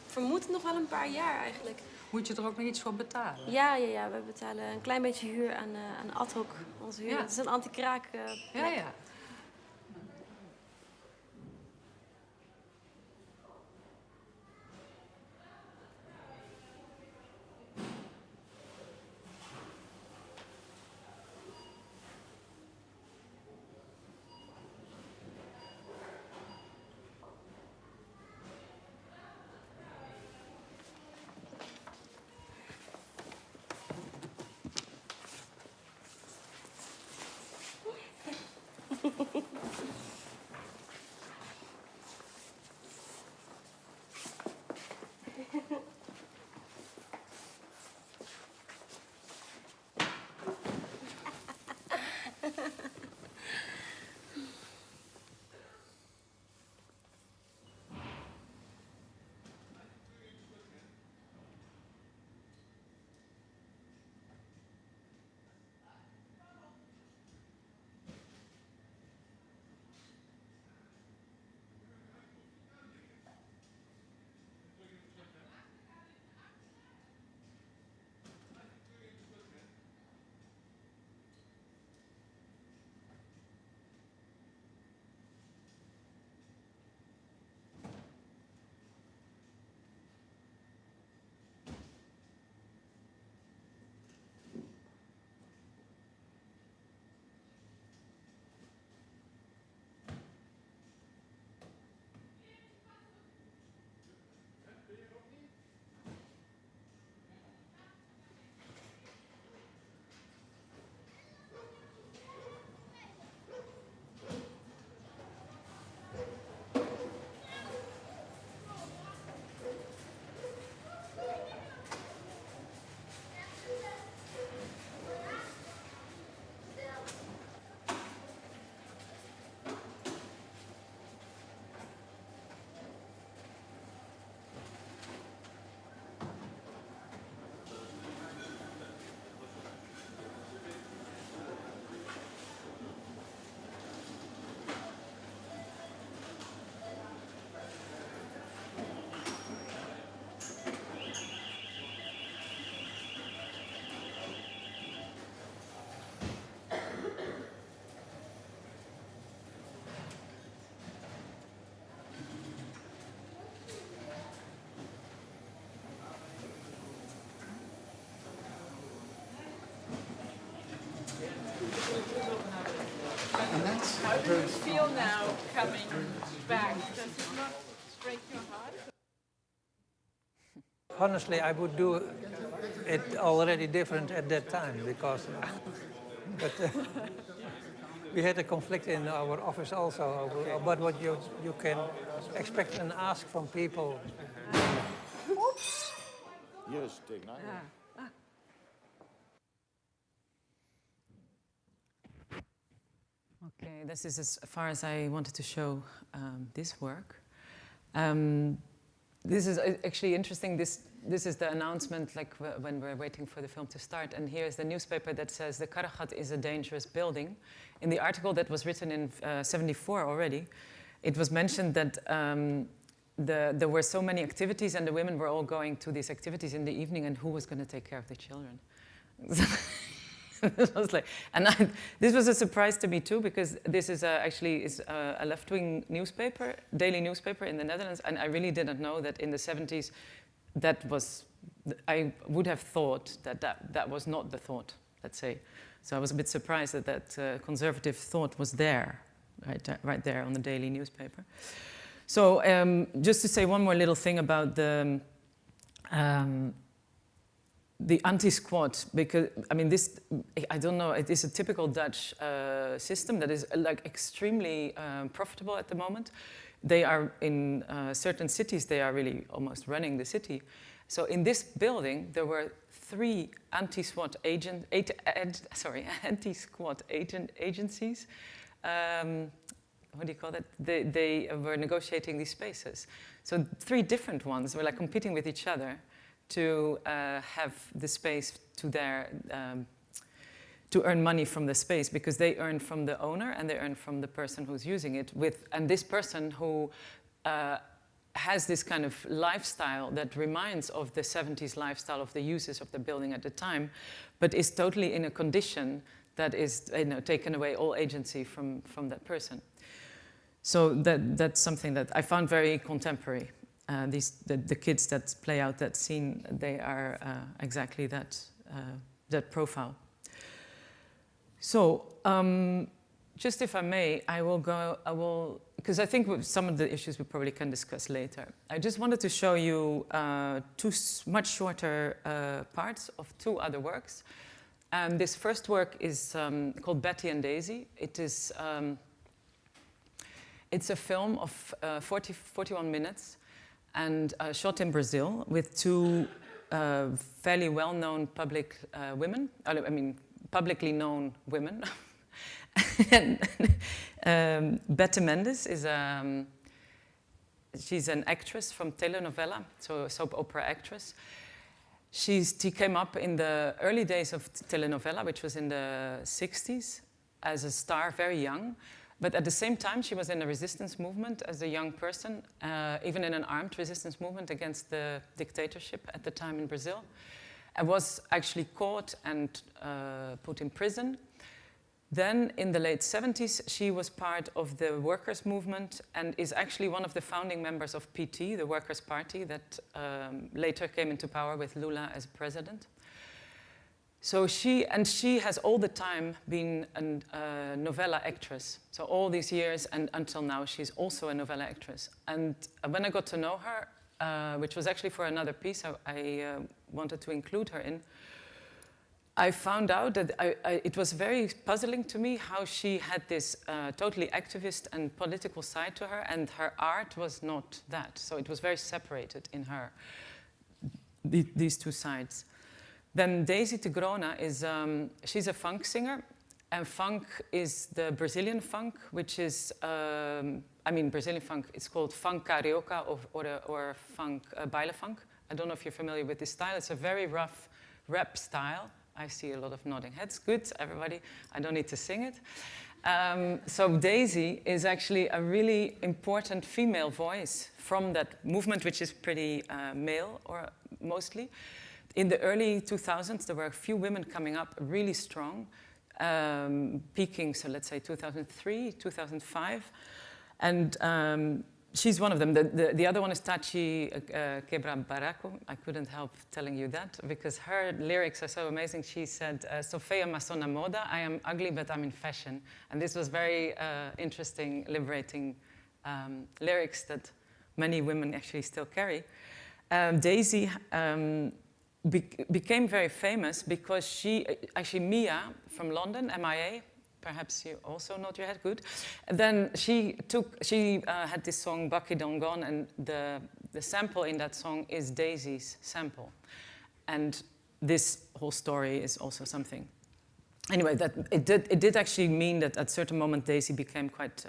vermoed nog wel een paar jaar eigenlijk. Moet je er ook nog iets voor betalen? Ja. We betalen een klein beetje huur aan ad hoc. Onze huur. Het is een anti-kraak plek. Ja. How do you feel now coming back? Does it not break your heart? Honestly, I would do it already different at that time because we had a conflict in our office also about what you can expect and ask from people. Oops. Yes, take now. Okay, this is as far as I wanted to show this work. This is actually interesting. This is the announcement, like when we're waiting for the film to start. And here's the newspaper that says the Karahat is a dangerous building. In the article that was written in '74 already, it was mentioned that there were so many activities and the women were all going to these activities in the evening, and who was going to take care of the children? It was like, this was a surprise to me too, because this is actually a left-wing newspaper, daily newspaper in the Netherlands, and I really didn't know that in the 70s that was, I would have thought that was not the thought, let's say. So I was a bit surprised that conservative thought was there, right there on the daily newspaper. So just to say one more little thing about the anti-squat, because, I mean, this, I don't know, it is a typical Dutch system that is like extremely profitable at the moment. They are in certain cities, they are really almost running the city. So in this building, there were 3 anti-squat agencies. What do you call that? They were negotiating these spaces. So 3 different ones were like competing with each other to have the space to earn money from the space, because they earn from the owner and they earn from the person who's using it. And this person who has this kind of lifestyle that reminds of the 70s lifestyle of the users of the building at the time, but is totally in a condition that is, taken away all agency from that person. So that's something that I found very contemporary. The kids that play out that scene, they are exactly that profile. So, just if I may, because I think with some of the issues we probably can discuss later. I just wanted to show you 2 much shorter parts of 2 other works. This first work is called Bete Deise. It's a film of 41 minutes and shot in Brazil with 2 fairly well-known public women, publicly known women. Bete Mendes is she's an actress from telenovela, so a soap opera actress. She came up in the early days of telenovela, which was in the 60s, as a star, very young. But at the same time, she was in a resistance movement as a young person, even in an armed resistance movement against the dictatorship at the time in Brazil. And was actually caught and put in prison. Then in the late 70s, she was part of the workers' movement and is actually one of the founding members of PT, the Workers' Party, that later came into power with Lula as president. So she has all the time been a novella actress. So all these years and until now, she's also a novella actress. And when I got to know her, which was actually for another piece I wanted to include her in, I found out that it was very puzzling to me how she had this totally activist and political side to her, and her art was not that. So it was very separated in her, these 2 sides. Then Daisy Tigrona is, she's a funk singer, and funk is the Brazilian funk, which is, Brazilian funk, it's called funk carioca or funk, baile funk. I don't know if you're familiar with this style. It's a very rough rap style. I see a lot of nodding heads. Good, everybody. I don't need to sing it. So Daisy is actually a really important female voice from that movement, which is pretty male, or mostly. In the early 2000s, there were a few women coming up really strong, peaking, so let's say 2003, 2005. And she's one of them. The other one is Tachi Quebra-Baraco. I couldn't help telling you that because her lyrics are so amazing. She said, "So feia mas sou na moda. I am ugly, but I'm in fashion." And this was very interesting, liberating lyrics that many women actually still carry. Daisy became very famous because she, actually Mia from London, MIA, perhaps you also nod your head, good. And then she had this song Bakkie Dongon, and the sample in that song is Daisy's sample. And this whole story is also something. Anyway, that it did actually mean that at a certain moment Daisy became quite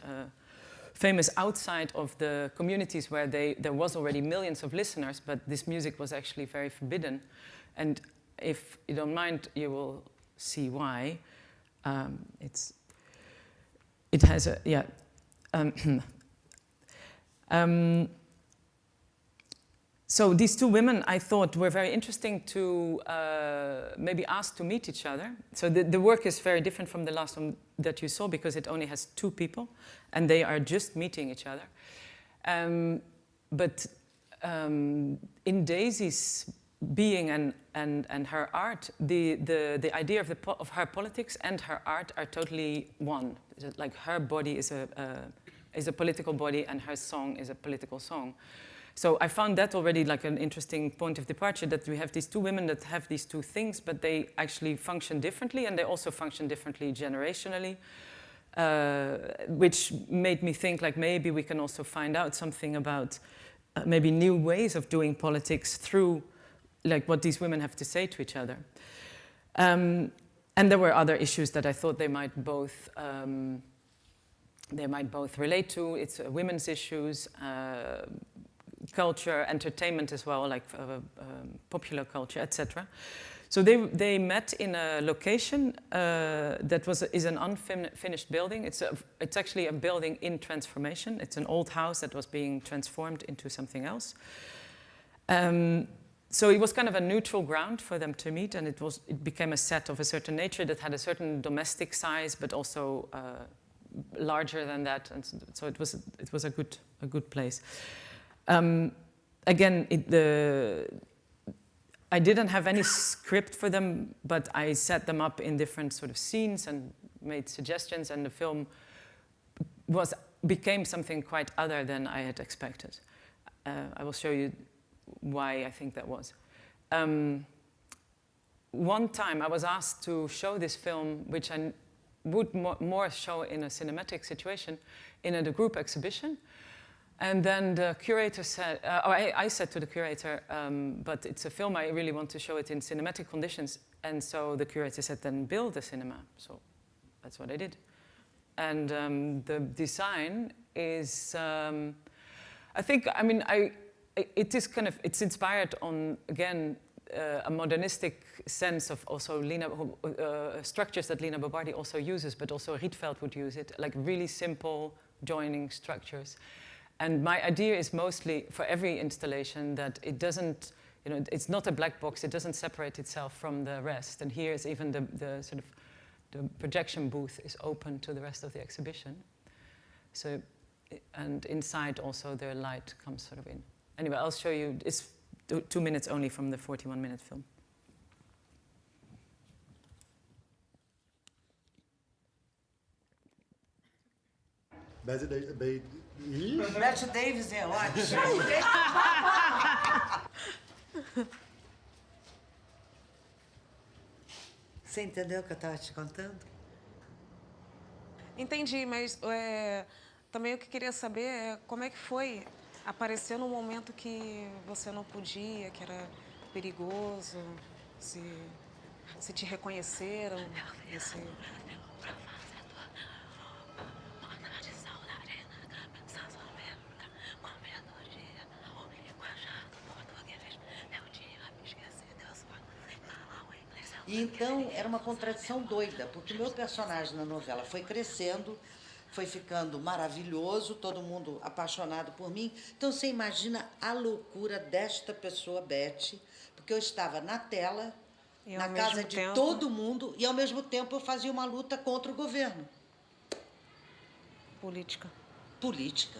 famous outside of the communities where there was already millions of listeners, but this music was actually very forbidden. And if you don't mind, you will see why. It has a, yeah. So these two women, I thought, were very interesting to maybe ask to meet each other. So the work is very different from the last one that you saw because it only has two people, and they are just meeting each other. But in Daisy's being and her art, the idea of her politics and her art are totally one. Like her body is a political body, and her song is a political song. So I found that already like an interesting point of departure, that we have these two women that have these two things, but they actually function differently, and they also function differently generationally, which made me think like maybe we can also find out something about maybe new ways of doing politics through like what these women have to say to each other. And there were other issues that I thought they might both relate to. It's women's issues, culture, entertainment as well, like popular culture, etc. So they met in a location that is an unfinished building. It's actually a building in transformation. It's an old house that was being transformed into something else. So it was kind of a neutral ground for them to meet, and it became a set of a certain nature that had a certain domestic size, but also larger than that, and so it was a good place. Again, I didn't have any script for them, but I set them up in different sort of scenes and made suggestions, and the film became something quite other than I had expected. I will show you why I think that was. One time I was asked to show this film, which I would more show in a cinematic situation, in a group exhibition. And then the curator said, I said to the curator, but it's a film, I really want to show it in cinematic conditions. And so the curator said, then build a cinema. So that's what I did. And the design is, it's inspired on, again, a modernistic sense of also structures that Lina Bo Bardi also uses, but also Rietveld would use it, like really simple joining structures. And my idea is mostly for every installation that it doesn't, it's not a black box, it doesn't separate itself from the rest. And here is even the sort of, the projection booth is open to the rest of the exhibition. So, and inside also the light comes sort of in. Anyway, I'll show you, it's 2 minutes only from the 41-minute film. Bete Deise é ótimo. Você entendeu o que eu estava te contando? Entendi, mas também o que queria saber é como é que foi aparecer num momento que você não podia, que era perigoso, se te reconheceram, você... E então era uma contradição doida, porque o meu personagem na novela foi crescendo, foi ficando maravilhoso, todo mundo apaixonado por mim. Então você imagina a loucura desta pessoa, Bete, porque eu estava na tela, na casa de todo mundo, e ao mesmo tempo eu fazia uma luta contra o governo. Política. Política.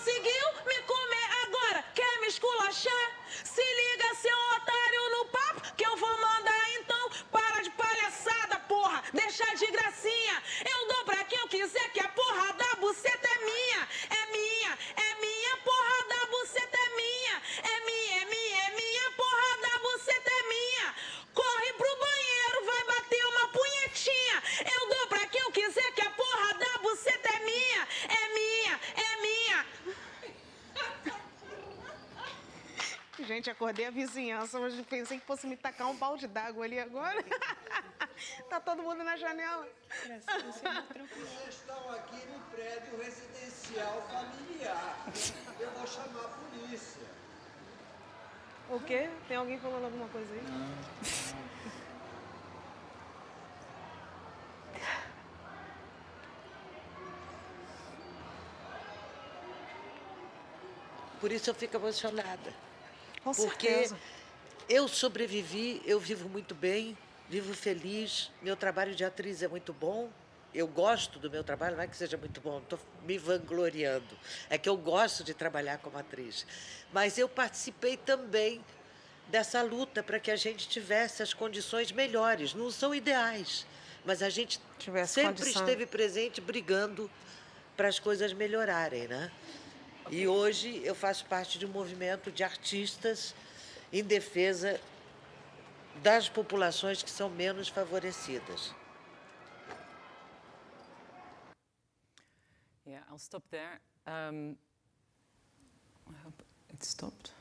Conseguiu me comer agora? Quer me esculachar? Se liga, seu otário, no papo que eu vou mandar então. Para de palhaçada, porra, deixa de gracinha. Eu dou pra quem eu quiser, que a porra da buceta é minha. É minha, é minha, porra da buceta é minha. É minha, é minha, é minha, porra da buceta é minha. Corre pro banheiro, vai bater uma punhetinha. Eu dou pra quem eu quiser, que a porra da buceta é minha. É minha, é minha. Gente, acordei a vizinhança, mas pensei que fosse me tacar um balde d'água ali agora. Tá todo mundo na janela. Vocês estão aqui no prédio residencial familiar. Eu vou chamar a polícia. O quê? Tem alguém falando alguma coisa aí? Por isso eu fico emocionada. Com porque certeza. eu sobrevivi, eu vivo muito bem, vivo feliz. Meu trabalho de atriz é muito bom. Eu gosto do meu trabalho, não é que seja muito bom, estou me vangloriando. É que eu gosto de trabalhar como atriz. Mas eu participei também dessa luta para que a gente tivesse as condições melhores. Não são ideais, mas a gente sempre esteve presente brigando para as coisas melhorarem, né? E hoje eu faço parte de um movimento de artistas em defesa das populações que são menos favorecidas. Yeah, I'll stop there. I hope it stopped.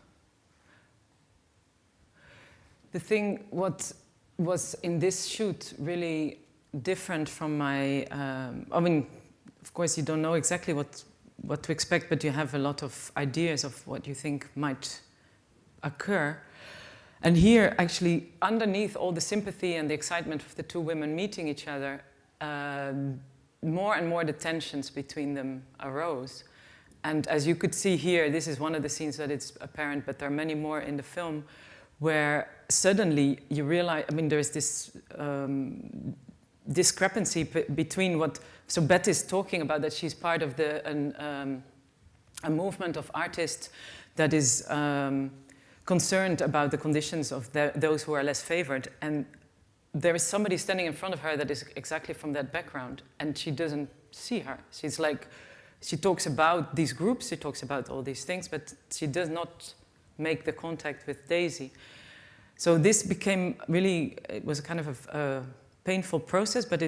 The thing, what was in this shoot really different from my, I mean, of course you don't know exactly what to expect, but you have a lot of ideas of what you think might occur. And here, actually, underneath all the sympathy and the excitement of the two women meeting each other, more and more the tensions between them arose. And as you could see here, this is one of the scenes that it's apparent, but there are many more in the film, where suddenly you realize, I mean, there's this discrepancy between what, so Bete is talking about that she's part of a movement of artists that is concerned about the conditions of those who are less favored. And there is somebody standing in front of her that is exactly from that background, and she doesn't see her. She's like, she talks about these groups, she talks about all these things, but she does not make the contact with Daisy. So this became really, it was a kind of a painful process, but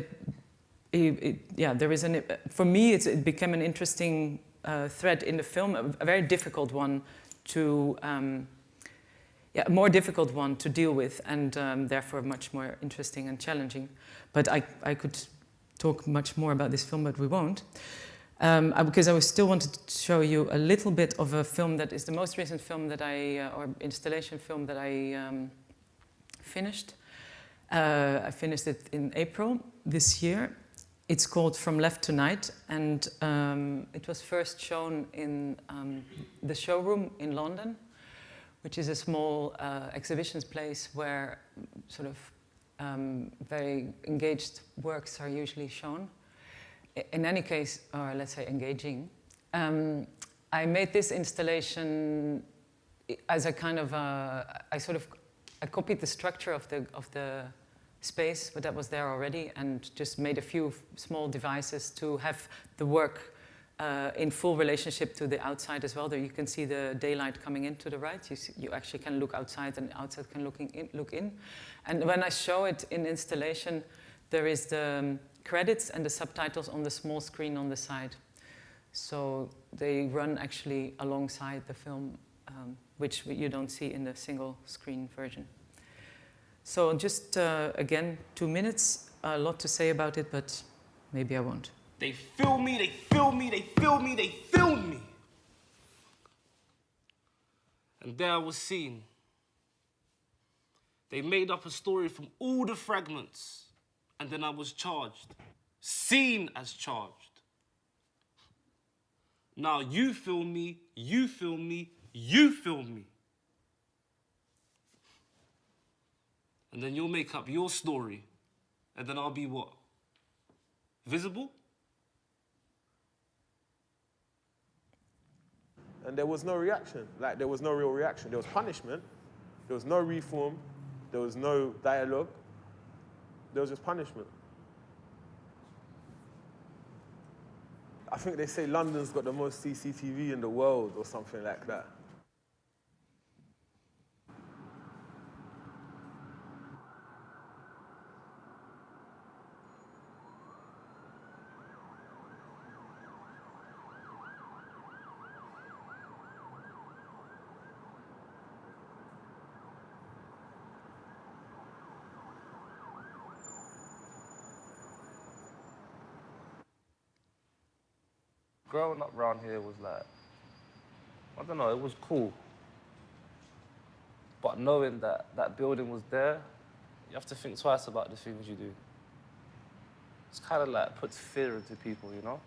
yeah, there is for me, it became an interesting thread in the film, a very difficult one to, yeah, a more difficult one to deal with, and therefore much more interesting and challenging. But I could talk much more about this film, but we won't. Because I still wanted to show you a little bit of a film that is the most recent film that or installation film that I finished. I finished it in April this year. It's called From Left to Right, and it was first shown in the showroom in London, which is a small exhibitions place where sort of very engaged works are usually shown. In any case, or let's say engaging, I made this installation as a kind of I copied the structure of the space, but that was there already, and just made a few small devices to have the work in full relationship to the outside as well. There you can see the daylight coming in to the right. You actually can look outside, and outside can look in. And when I show it in installation, there is the credits and the subtitles on the small screen on the side. So they run actually alongside the film, which you don't see in the single screen version. So just, again, 2 minutes, a lot to say about it, but maybe I won't. They feel me, they feel me, they feel me, they feel me. And there I was seen. They made up a story from all the fragments, and then I was charged, seen as charged. Now you feel me, you feel me, you feel me. And then you'll make up your story, and then I'll be what? Visible? and there was no reaction. Like, there was no real reaction. There was punishment. There was no reform. There was no dialogue. There was just punishment. I think they say London's got the most CCTV in the world or something like that. Growing up around here was like, I don't know, it was cool. But knowing that that building was there, you have to think twice about the things you do. It's kind of like puts fear into people, you know?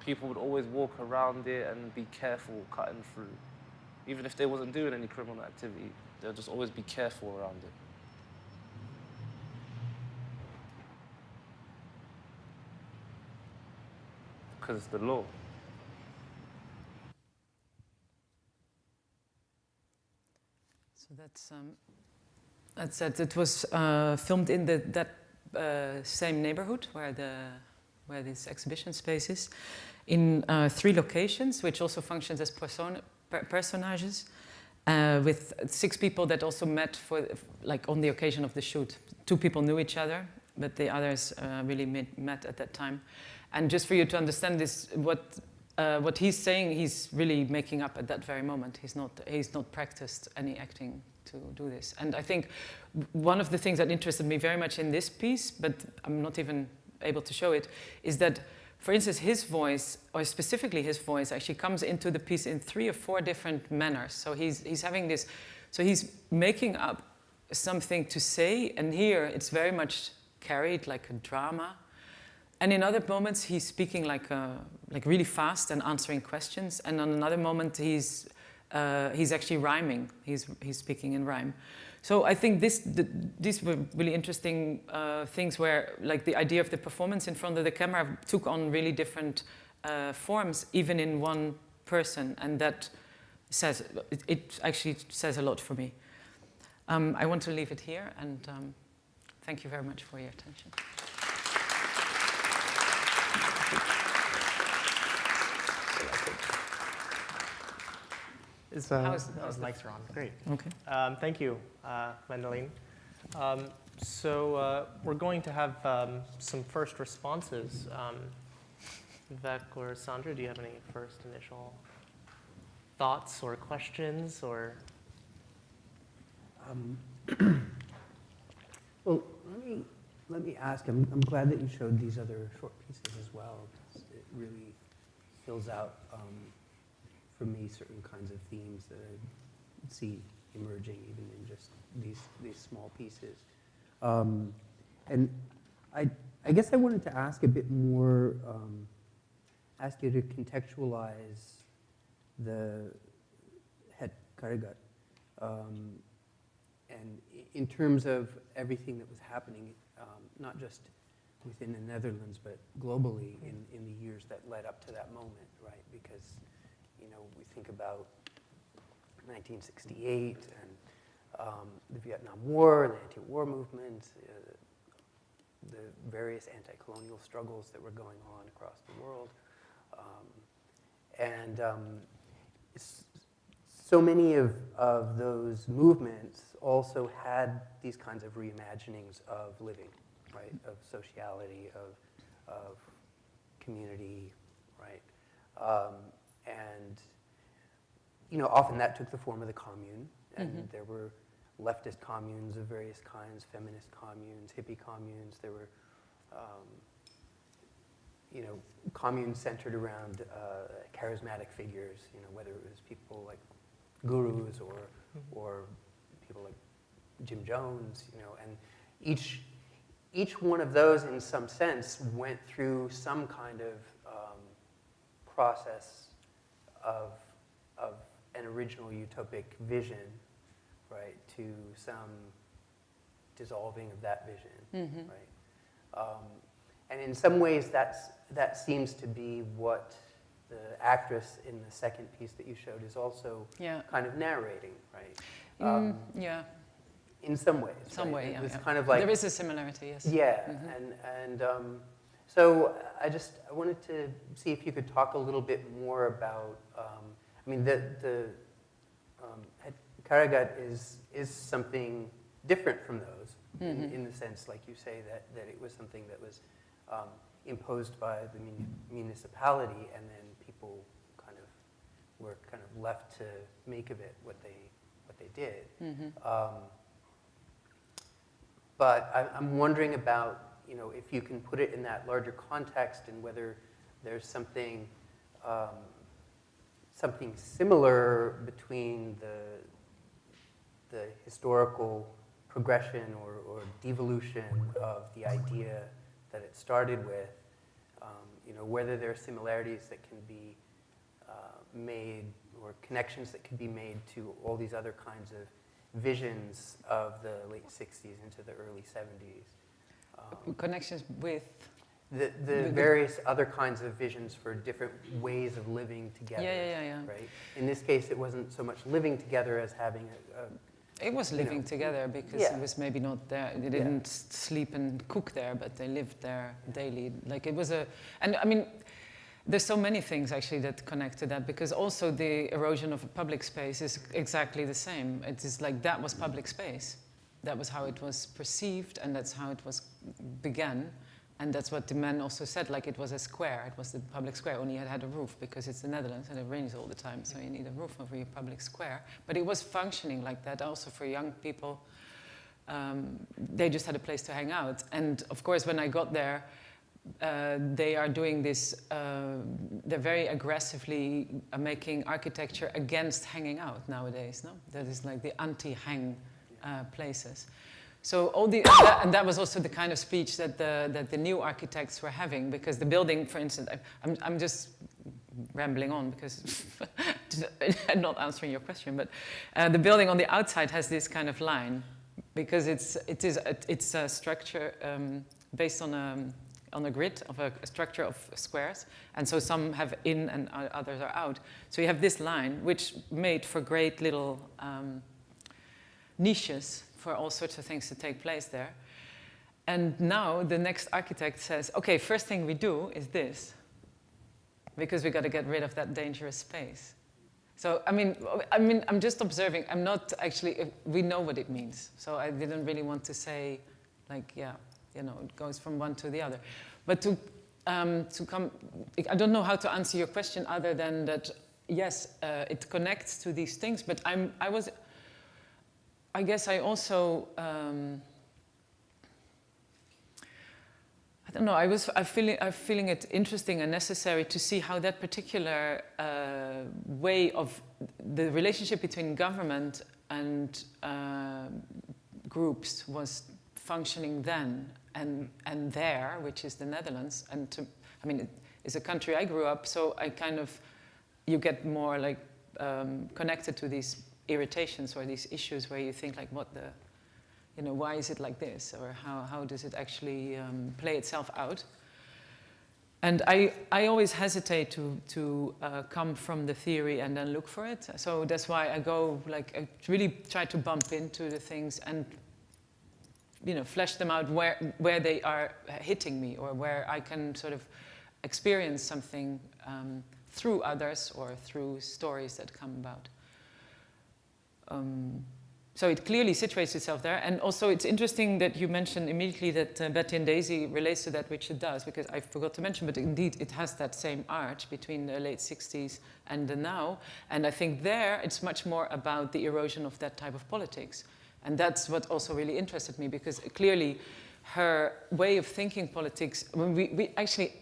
People would always walk around it and be careful cutting through. Even if they wasn't doing any criminal activity, they'll just always be careful around it. Because it's the law. So that's it. It was filmed in that same neighborhood where this exhibition space is, in 3 locations, which also functions as personages, with 6 people that also met on the occasion of the shoot. 2 people knew each other, but the others really met at that time. And just for you to understand this, what he's saying, he's really making up at that very moment. He's not practiced any acting to do this. And I think one of the things that interested me very much in this piece, but I'm not even able to show it, is that, for instance, his voice, or specifically his voice, actually comes into the piece in 3 or 4 different manners. So he's having this, so he's making up something to say, and here it's very much carried like a drama. And in other moments, he's speaking like really fast and answering questions. And on another moment, he's actually rhyming. He's speaking in rhyme. So I think these were really interesting things where, like, the idea of the performance in front of the camera took on really different forms, even in one person, and that it actually says a lot for me. I want to leave it here, and thank you very much for your attention. How's the mics are on. Great. Okay. Thank you, Wendelien. So we're going to have some first responses. Vivek or Sandra, do you have any first initial thoughts or questions or? Well, let me ask. I'm glad that you showed these other short pieces as well, because it really fills out, for me, certain kinds of themes that I see emerging even in just these small pieces. And I guess I wanted to ask a bit more, ask you to contextualize the Het Karahat, and in terms of everything that was happening, not just within the Netherlands, but globally in the years that led up to that moment, right? Because, you know, we think about 1968 and the Vietnam War, the anti-war movement, the various anti-colonial struggles that were going on across the world. So many of those movements also had these kinds of reimaginings of living, right? Of sociality, of community, right? And, you know, often that took the form of the commune, and there were leftist communes of various kinds, feminist communes, hippie communes. There were, you know, communes centered around charismatic figures, you know, whether it was people like gurus or people like Jim Jones, you know, and each one of those, in some sense, went through some kind of process of an original utopic vision, right, to some dissolving of that vision, right? And in some ways, that's that seems to be what the actress in the second piece that you showed is also kind of narrating, right? Yeah. In some ways. Some way, yeah. It's kind of like, there is a similarity, yes. Yeah, so I wanted to see if you could talk a little bit more about. I mean, the Karahat is something different from those in the sense, like you say, that it was something that was imposed by the municipality, and then people were left to make of it what they did. But I'm wondering about, if you can put it in that larger context and whether there's something similar between the historical progression or devolution of the idea that it started with, whether there are similarities that can be made or connections that can be made to all these other kinds of visions of the late 60s into the early 70s. Connections with? The various other kinds of visions for different ways of living together. Yeah. Right? In this case, it wasn't so much living together as having it was living together because it was maybe not there. They didn't sleep and cook there, but they lived there daily. Like it was and I mean, there's so many things actually that connect to that, because also the erosion of a public space is exactly the same. It is like that was public space. That was how it was perceived, and that's how it was began. And that's what the men also said, like it was a square. It was the public square, only it had a roof because it's the Netherlands and it rains all the time, so you need a roof over your public square. But it was functioning like that also for young people. They just had a place to hang out. And of course, when I got there, they are doing this, they're very aggressively making architecture against hanging out nowadays, no? That is like the anti-hang places. So all the, and that was also the kind of speech that the new architects were having, because the building, for instance, I'm just rambling on because I'm not answering your question, but the building on the outside has this kind of line, because it's a structure based on a grid of a structure of squares, and so some have in and others are out. So you have this line, which made for great little niches for all sorts of things to take place there. And now the next architect says, okay, first thing we do is this, because we got to get rid of that dangerous space. So, I mean, I'm just observing. I'm not actually, we know what it means. So I didn't really want to say, like, yeah, you know, it goes from one to the other. But to come, I don't know how to answer your question other than that, yes, it connects to these things, but I guess I also, I don't know, I'm feeling it interesting and necessary to see how that particular way of the relationship between government and groups was functioning then and there, which is the Netherlands. And I mean, it's a country I grew up, so I kind of, you get more like connected to these irritations or these issues where you think like, what the, you know, why is it like this, or how does it actually play itself out? And I always hesitate to come from the theory and then look for it. So that's why I go, like, I really try to bump into the things and, you know, flesh them out where they are hitting me, or where I can sort of experience something through others or through stories that come about. So it clearly situates itself there. And also it's interesting that you mentioned immediately that Bete Deise relates to that, which it does, because I forgot to mention, but indeed it has that same arch between the late 60s and the now. And I think there it's much more about the erosion of that type of politics. And that's what also really interested me, because clearly her way of thinking politics, when we actually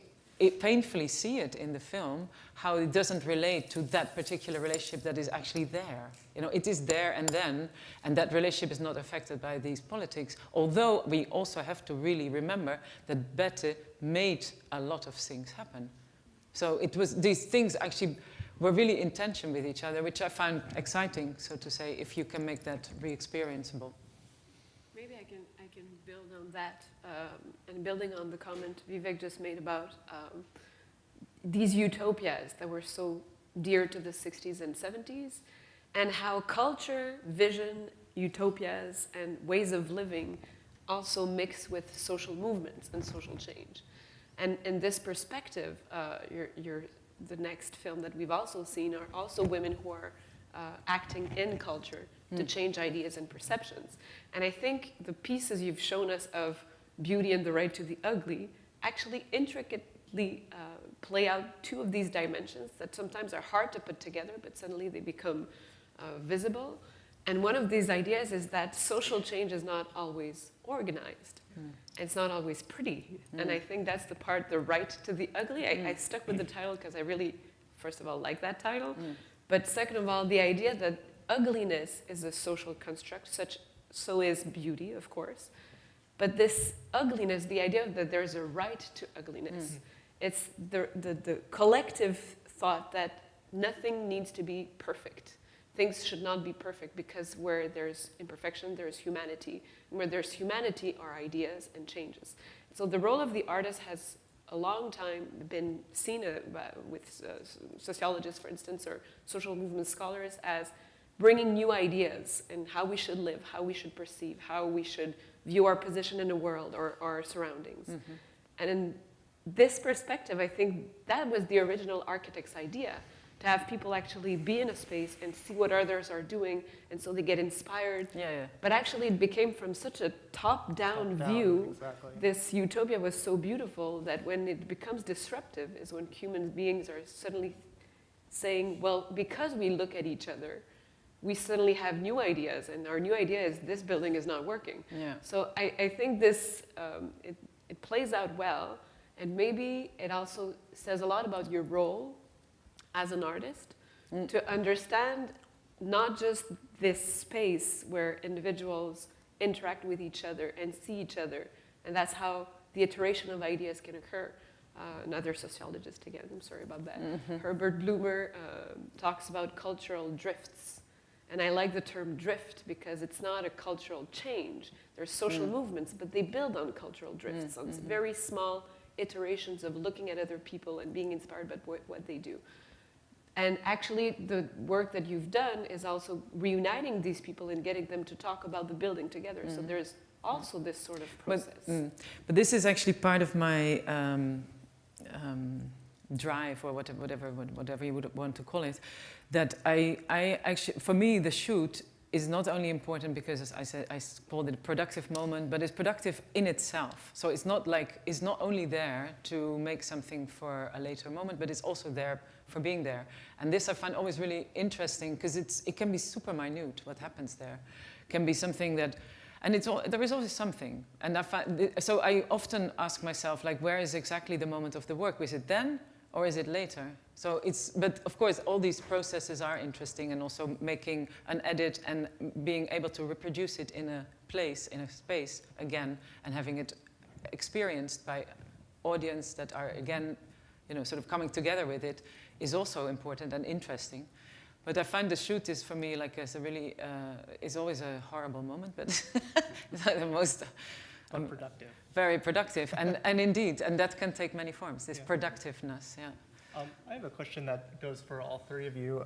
painfully see it in the film, how it doesn't relate to that particular relationship that is actually there. You know, it is there and then, and that relationship is not affected by these politics, although we also have to really remember that Bete made a lot of things happen. So it was, these things actually were really in tension with each other, which I found exciting, so to say, if you can make that re-experienceable. Maybe maybe I can build on that, and building on the comment Vivek just made about these utopias that were so dear to the 60s and 70s, and how culture, vision, utopias, and ways of living also mix with social movements and social change. And in this perspective, the next film that we've also seen are also women who are acting in culture to change ideas and perceptions. And I think the pieces you've shown us of beauty and the right to the ugly actually intricately play out two of these dimensions that sometimes are hard to put together, but suddenly they become visible. And one of these ideas is that social change is not always organized. It's not always pretty. And I think that's the part, the right to the ugly. I stuck with the title because I really, first of all, like that title. But second of all, the idea that ugliness is a social construct, so is beauty, of course. But this ugliness, the idea that there's a right to ugliness, it's the collective thought that nothing needs to be perfect. Things should not be perfect because where there's imperfection, there's humanity. And where there's humanity are ideas and changes. So the role of the artist has a long time been seen with sociologists, for instance, or social movement scholars as bringing new ideas and how we should live, how we should perceive, how we should view our position in the world or our surroundings. And in this perspective, I think that was the original architect's idea, to have people actually be in a space and see what others are doing, and so they get inspired. But actually it became from such a top-down view, this utopia was so beautiful that when it becomes disruptive is when human beings are suddenly saying, well, because we look at each other, we suddenly have new ideas, and our new idea is this building is not working. So I think this, it plays out well, and maybe it also says a lot about your role as an artist, to understand not just this space where individuals interact with each other and see each other, and that's how the iteration of ideas can occur. Another sociologist, again, I'm sorry about that, Herbert Blumer talks about cultural drifts. And I like the term drift because it's not a cultural change. There's social movements, but they build on cultural drifts, on very small iterations of looking at other people and being inspired by what they do. And actually, the work that you've done is also reuniting these people and getting them to talk about the building together. So there's also this sort of process. But this is actually part of my drive, or whatever you would want to call it, that I actually, for me, the shoot is not only important because, as I said, I called it a productive moment, but it's productive in itself. So it's not only there to make something for a later moment, but it's also there for being there. And this I find always really interesting because it can be super minute what happens there. It can be something that, and there is always something. And so I often ask myself, like, where is exactly the moment of the work? Is it then or is it later? So but of course, all these processes are interesting, and also making an edit and being able to reproduce it in a place, in a space again, and having it experienced by audience that are again, sort of coming together with it, is also important and interesting. But I find the shoot is for me like is always a horrible moment, but it's like the most productive. Very productive, and indeed, and that can take many forms. This productiveness, I have a question that goes for all three of you,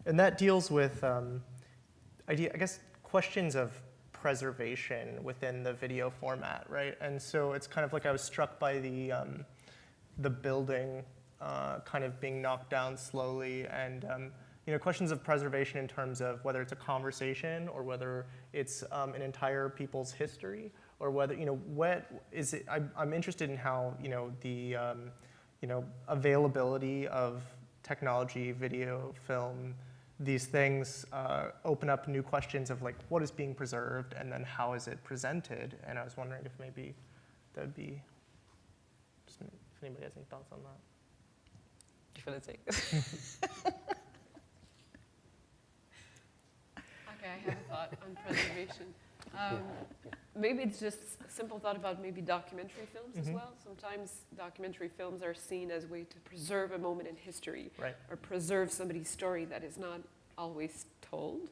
and that deals with, I guess, questions of preservation within the video format, right? And so it's kind of like I was struck by the building kind of being knocked down slowly, and questions of preservation in terms of whether it's a conversation or whether it's an entire people's history, or whether what is it? I'm interested in how the availability of technology, video, film, these things open up new questions of like what is being preserved and then how is it presented. And I was wondering if maybe that would be, if anybody has any thoughts on that. You want to take Okay, I have a thought on preservation. Maybe it's just a simple thought about maybe documentary films as well. Sometimes documentary films are seen as a way to preserve a moment in history, or preserve somebody's story that is not always told.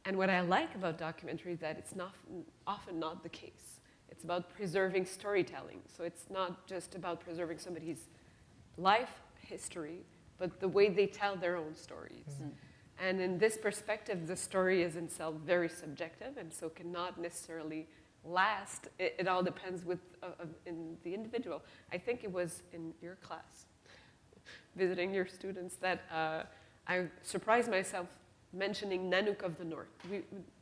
And what I like about documentary is that it's not, often not the case. It's about preserving storytelling. So it's not just about preserving somebody's life history, but the way they tell their own stories. Mm-hmm. And in this perspective, the story is in itself very subjective, and so cannot necessarily last. It all depends in the individual. I think it was in your class, visiting your students, that I surprised myself mentioning Nanook of the North.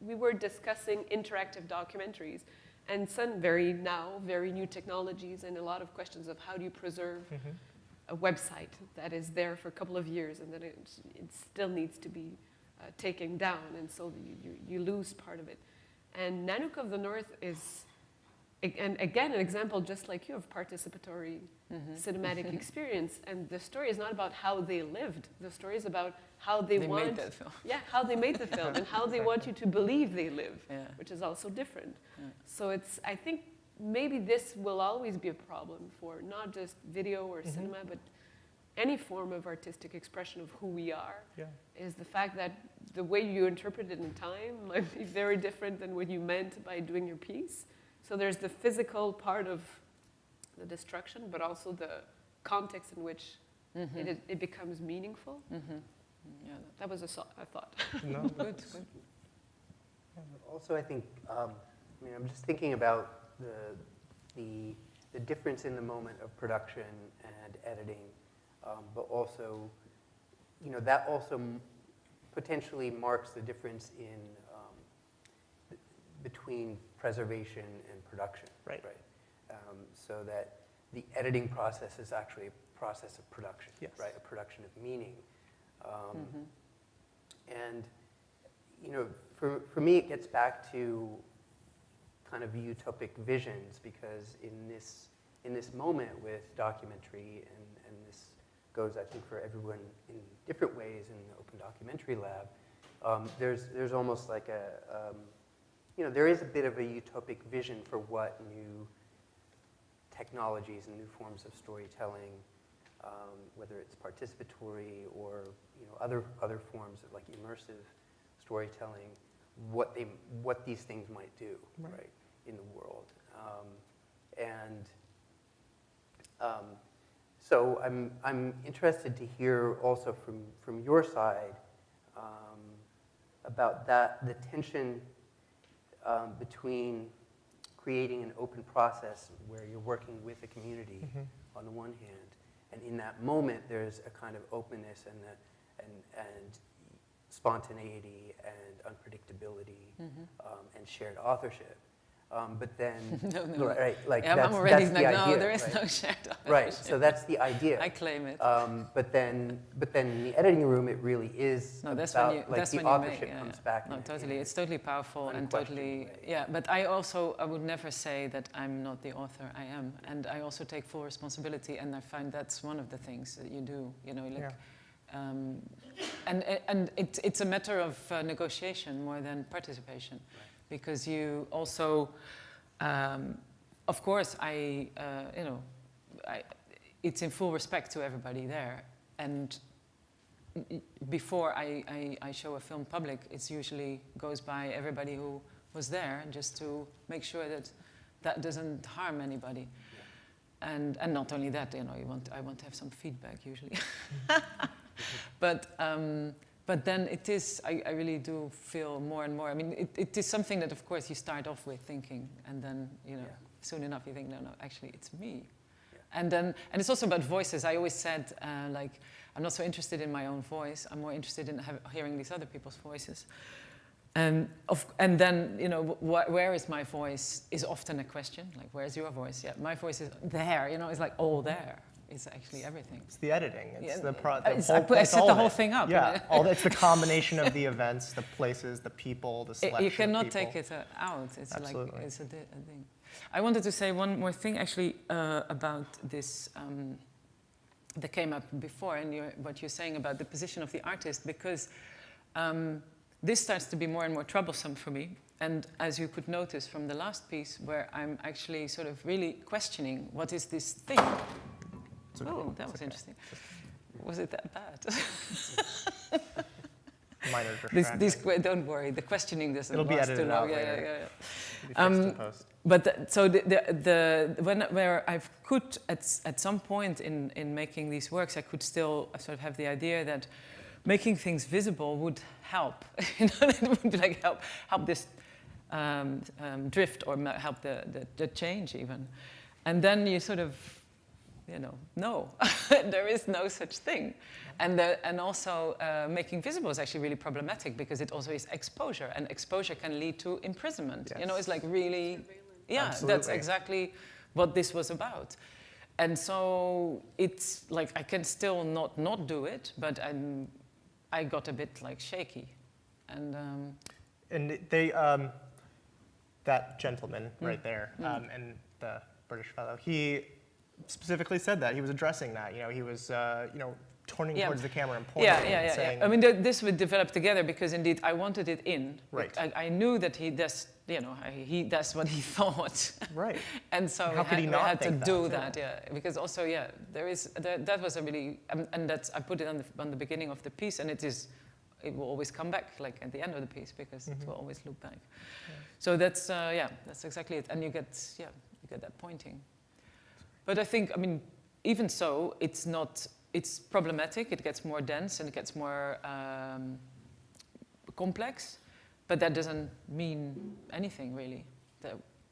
We were discussing interactive documentaries and some very new technologies and a lot of questions of how do you preserve a website that is there for a couple of years and then it still needs to be taken down, and so you lose part of it. And Nanook of the North is, and again, an example just like you of participatory cinematic experience. And the story is not about how they lived. The story is about how they made that film. Yeah, how they made the film and how they want you to believe they live, which is also different. Yeah. So I think maybe this will always be a problem for not just video or cinema, but any form of artistic expression of who we are, is the fact that the way you interpret it in time might be very different than what you meant by doing your piece. So there's the physical part of the destruction, but also the context in which it becomes meaningful. Yeah, that was a thought. No, good. Also, I think, I'm just thinking about the difference in the moment of production and editing, but also, that also potentially marks the difference in between preservation and production. Right. So that the editing process is actually a process of production, right? A production of meaning. And, for me, it gets back to kind of utopic visions, because in this moment with documentary, and this goes, I think, for everyone in different ways in the Open Documentary Lab, there's almost like there is a bit of a utopic vision for what new technologies and new forms of storytelling, whether it's participatory or other forms of like immersive storytelling, what these things might do right in the world, so I'm interested to hear also from your side about the tension between creating an open process where you're working with a community on the one hand, and in that moment there's a kind of openness and spontaneity and unpredictability and shared authorship. But then, right, like I'm already that's the idea, there is right? no shared authorship. Right, so that's the idea. I claim it. But then in the editing room, it really is that's about, when you, like that's the when authorship you make, comes back. No, totally. It's totally powerful and totally, right? But I would never say that I'm not the author. I am, and I also take full responsibility. And I find that's one of the things that you do. And it's a matter of negotiation more than participation, because you also, of course, it's in full respect to everybody there. And before I show a film public, it usually goes by everybody who was there, just to make sure that doesn't harm anybody. And not only that, I want to have some feedback usually. But then it is, I really do feel more and more. I mean, it is something that, of course, you start off with thinking, and then, soon enough you think, no, actually, it's me. Yeah. And it's also about voices. I always said, I'm not so interested in my own voice. I'm more interested in hearing these other people's voices. And then, where is my voice is often a question. Like, where's your voice? Yeah, my voice is there. It's like all there. It's actually everything. It's the editing. It's I set the whole thing up. Yeah, it's the combination of the events, the places, the people, the selection. You cannot of people. take it out. It's Absolutely. Like it's a thing. I wanted to say one more thing actually about this that came up before, and what you're saying about the position of the artist, because this starts to be more and more troublesome for me. And as you could notice from the last piece, where I'm actually sort of really questioning what is this thing. That was interesting. Was it that bad? minor distraction. Don't worry, the questioning doesn't It'll be last edited too long. out later. Yeah. It'll be fixed in post. But so where I could at some point in making these works, I could still sort of have the idea that making things visible would help. It would like help this drift or help the change even. And then you sort of, no, there is no such thing. And also making visible is actually really problematic because it also is exposure, and exposure can lead to imprisonment. Yes. It's like really, Absolutely. That's exactly what this was about. And so it's like I can still not do it, but I got a bit like shaky. And they, that gentleman right there, and the British fellow, he specifically said that. He was addressing that. He was, turning towards the camera and pointing and saying... I mean, this would develop together because indeed I wanted it in. Right. I knew that that's what he thought. Right. And so how could he not had to think do that, because also, that was a really, and that's, I put it on the beginning of the piece, and it will always come back, like at the end of the piece, because it will always look back. Yeah. So that's, that's exactly it. And you get that pointing. But I think, I mean, even so, it's problematic, it gets more dense and it gets more complex, but that doesn't mean anything really.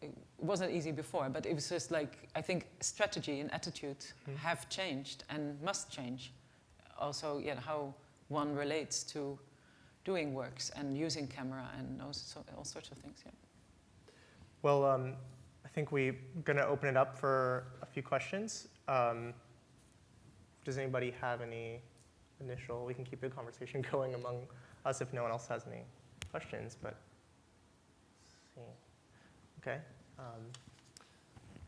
It wasn't easy before, but it was just like, I think strategy and attitude have changed and must change. Also, how one relates to doing works and using camera and all sorts of things, Well, I think we're going to open it up for a few questions. Does anybody have any initial? We can keep the conversation going among us if no one else has any questions. But let's see. Okay.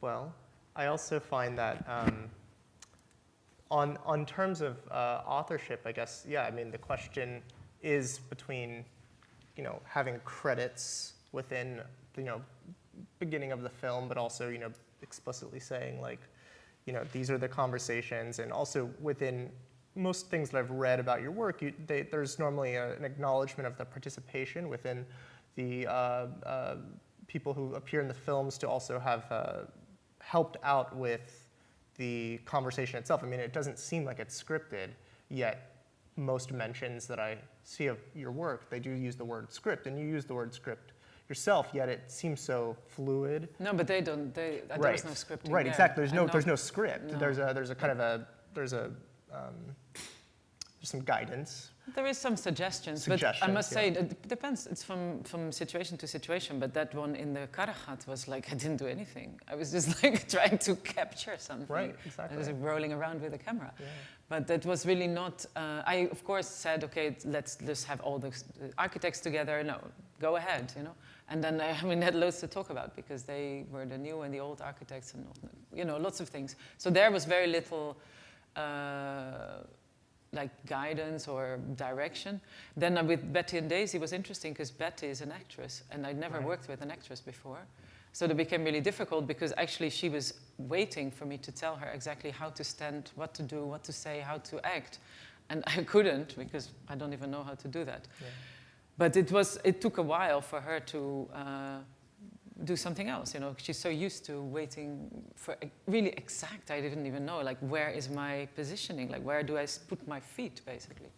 Well, I also find that on terms of authorship, I guess, I mean, the question is between, having credits within, beginning of the film, but also, explicitly saying like, these are the conversations, and also within most things that I've read about your work, there's normally an acknowledgement of the participation within the people who appear in the films to also have helped out with the conversation itself. I mean, it doesn't seem like it's scripted, yet most mentions that I see of your work, they do use the word script, and you use the word script yourself, yet it seems so fluid. No, but they don't. There's no scripting. Right, there. exactly. There's no script. No. There's a kind of there's some guidance. There is some suggestions, but I must say it depends. It's from situation to situation. But that one in the Karahat was like I didn't do anything. I was just like trying to capture something. Right, exactly. I was rolling around with a camera. Yeah. But that was really not. I of course said, okay, let's just have all the architects together. No, go ahead, And then I had loads to talk about because they were the new and the old architects and lots of things. So there was very little like guidance or direction. Then with Bete Deise, it was interesting because Bete is an actress and I'd never worked with an actress before. So it became really difficult because actually she was waiting for me to tell her exactly how to stand, what to do, what to say, how to act. And I couldn't because I don't even know how to do that. Yeah. But it took a while for her to do something else, She's so used to waiting for really exact, I didn't even know, like where is my positioning? Like where do I put my feet, basically?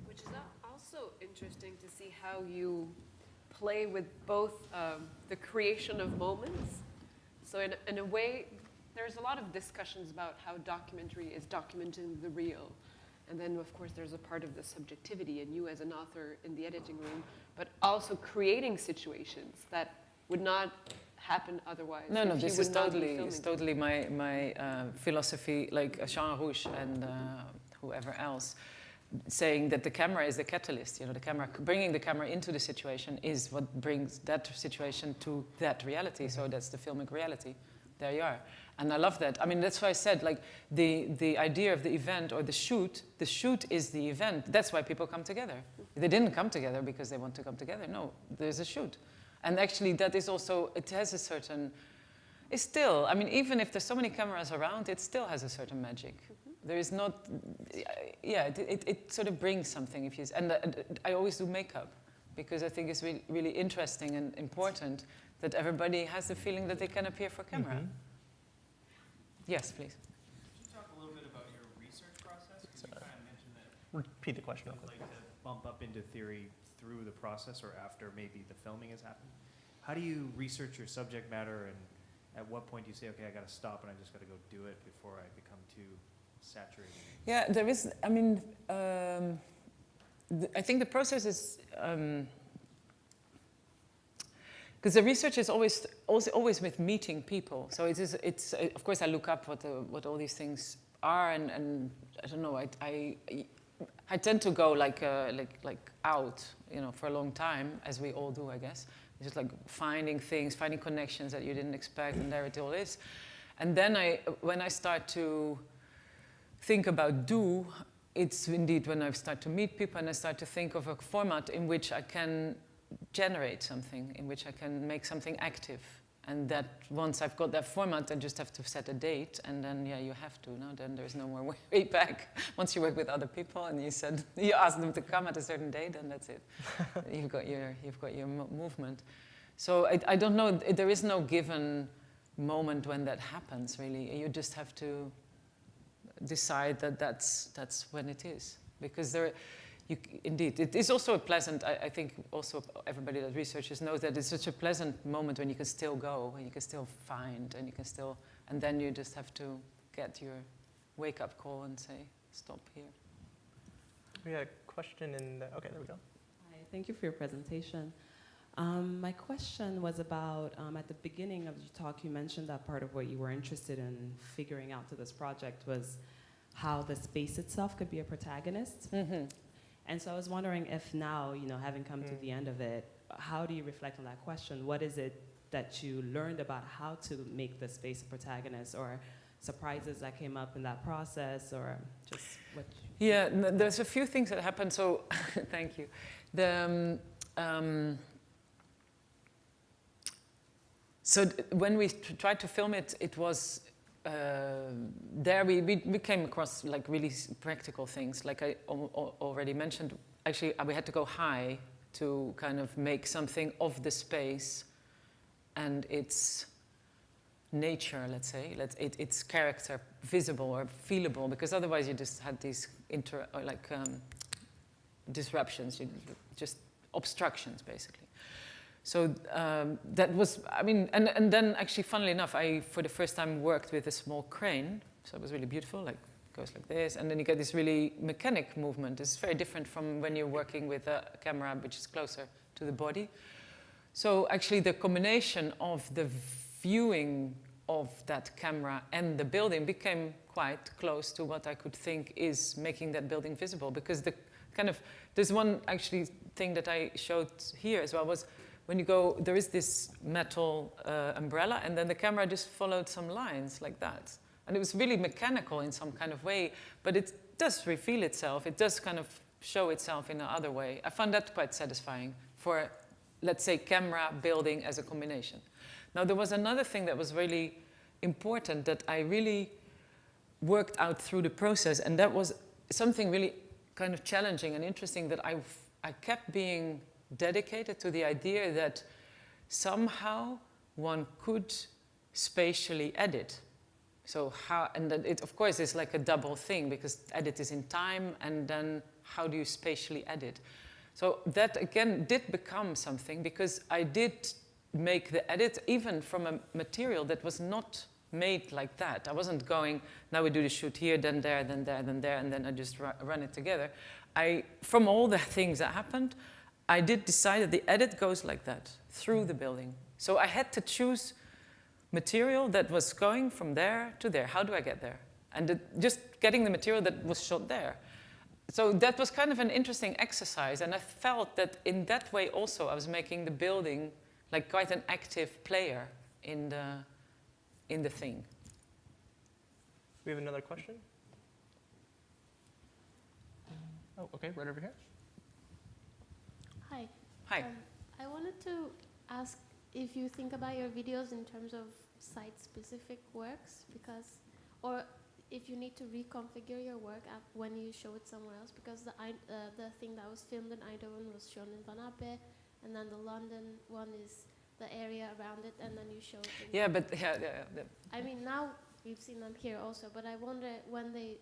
Which is also interesting to see how you play with both the creation of moments. So in a way, there's a lot of discussions about how documentary is documenting the real. And then, of course, there's a part of the subjectivity and you as an author in the editing room, but also creating situations that would not happen otherwise. No, this is totally my philosophy, like Jean Rouge and whoever else, saying that the camera is the catalyst. The camera, bringing the camera into the situation is what brings that situation to that reality. So that's the filmic reality. There you are. And I love that. I mean, that's why I said, like, the idea of the event or the shoot is the event. That's why people come together. They didn't come together because they want to come together. No, there's a shoot. And actually, that is also, it has a certain, it's still, I mean, even if there's so many cameras around, it still has a certain magic. There is not, yeah, it sort of brings something. If you, and I always do makeup because I think it's really, really interesting and important that everybody has the feeling that they can appear for camera. Yes, please. Could you talk a little bit about your research process? Because you kind of mentioned that. Repeat the question. You'd like to bump up into theory through the process or after maybe the filming has happened. How do you research your subject matter, and at what point do you say, okay, I got to stop and I just got to go do it before I become too saturated? Yeah, there is, I mean, I think the process is, because the research is always with meeting people. So it's of course I look up what all these things are, and I don't know, I tend to go like out, you know, for a long time, as we all do, I guess. It's just like finding things, finding connections that you didn't expect, and there it all is. And then when I start to think about do, it's indeed when I start to meet people and I start to think of a format in which I can generate something, in which I can make something active. And that once I've got that format, I just have to set a date, and then, yeah, you have to. No, then there's no more way back. Once you work with other people and you ask them to come at a certain date, then that's it. You've got your movement. So I don't know. There is no given moment when that happens. Really, you just have to decide that that's when it is, because indeed, it is also a pleasant, I think also everybody that researches knows that it's such a pleasant moment when you can still go, and you can still find, and you can still, and then you just have to get your wake-up call and say, stop here. We had a question in the, okay, there we go. Hi, thank you for your presentation. My question was about, at the beginning of your talk, you mentioned that part of what you were interested in figuring out to this project was how the space itself could be a protagonist. Mm-hmm. And so I was wondering if now, you know, having come to the end of it, how do you reflect on that question? What is it that you learned about how to make the space a protagonist, or surprises that came up in that process, or just what? Yeah, there's a few things that happened. So, thank you. So when we tried to film it, it was there we came across like really practical things. Like I already mentioned, actually we had to go high to kind of make something of the space and its nature, let's say, its character visible or feelable, because otherwise you just had these disruptions, just obstructions basically. So that was, I mean, and then actually, funnily enough, I, for the first time, worked with a small crane. So it was really beautiful, like, goes like this. And then you get this really mechanic movement. It's very different from when you're working with a camera, which is closer to the body. So actually, the combination of the viewing of that camera and the building became quite close to what I could think is making that building visible. Because the kind of, there's one actually thing that I showed here as well, was when you go, there is this metal umbrella, and then the camera just followed some lines like that. And it was really mechanical in some kind of way, but it does reveal itself. It does kind of show itself in another way. I found that quite satisfying for, let's say, camera building as a combination. Now, there was another thing that was really important that I really worked out through the process, and that was something really kind of challenging and interesting, that I kept being dedicated to the idea that somehow one could spatially edit. So how, and then it of course is like a double thing, because edit is in time, and then how do you spatially edit? So that again did become something, because I did make the edit even from a material that was not made like that. I wasn't going, now we do the shoot here, then there, then there, then there, and then I just run it together. From all the things that happened, I did decide that the edit goes like that, through the building. So I had to choose material that was going from there to there. How do I get there? And just getting the material that was shot there. So that was kind of an interesting exercise, and I felt that in that way also I was making the building like quite an active player in the thing. We have another question? Oh, okay, right over here. Hi. Hi. I wanted to ask if you think about your videos in terms of site-specific works, because, or if you need to reconfigure your work when you show it somewhere else, because the thing that was filmed in Eindhoven was shown in Van Ape, and then the London one is the area around it, and then you show it. Yeah, but yeah. I mean, now we've seen them here also, but I wonder when they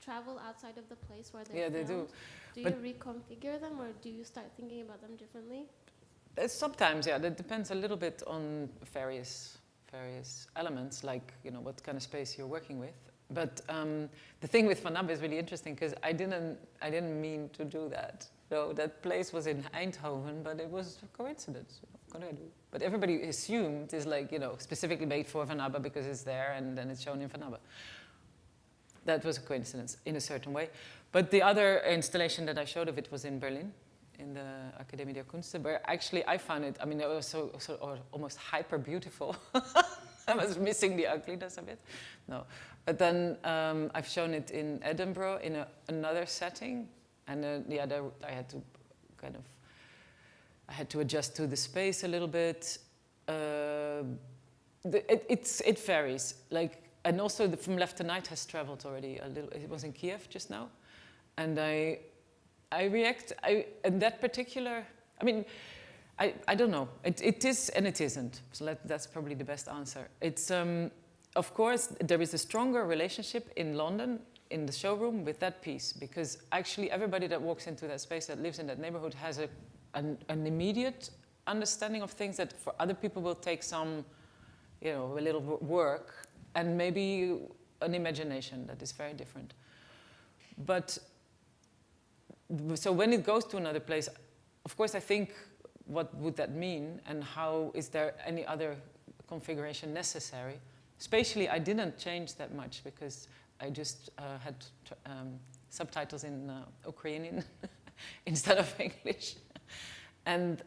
travel outside of the place where they're they do. Do you reconfigure them, or do you start thinking about them differently? Sometimes, yeah. That depends a little bit on various elements, like what kind of space you're working with. But the thing with Van Ape is really interesting because I didn't mean to do that. So that place was in Eindhoven, but it was a coincidence. What do I do? But everybody assumed it's like specifically made for Van Ape because it's there and then it's shown in Van Ape. That was a coincidence in a certain way. But the other installation that I showed of it was in Berlin, in the Academie der Künste, where actually I found it, it was so almost hyper beautiful. I was missing the ugliness of it. No. But then I've shown it in Edinburgh in another setting. And I had to I had to adjust to the space a little bit. It varies. And also From Left to Night has traveled already a little. It was in Kiev just now. And in that particular, I don't know. It is and it isn't. So that's probably the best answer. It's, of course, there is a stronger relationship in London, in the showroom, with that piece, because actually everybody that walks into that space, that lives in that neighborhood, has an immediate understanding of things that for other people will take some, a little work, and maybe an imagination that is very different. But so when it goes to another place, of course, I think, what would that mean, and how is there any other configuration necessary? Spatially, I didn't change that much because I just had subtitles in Ukrainian instead of English. And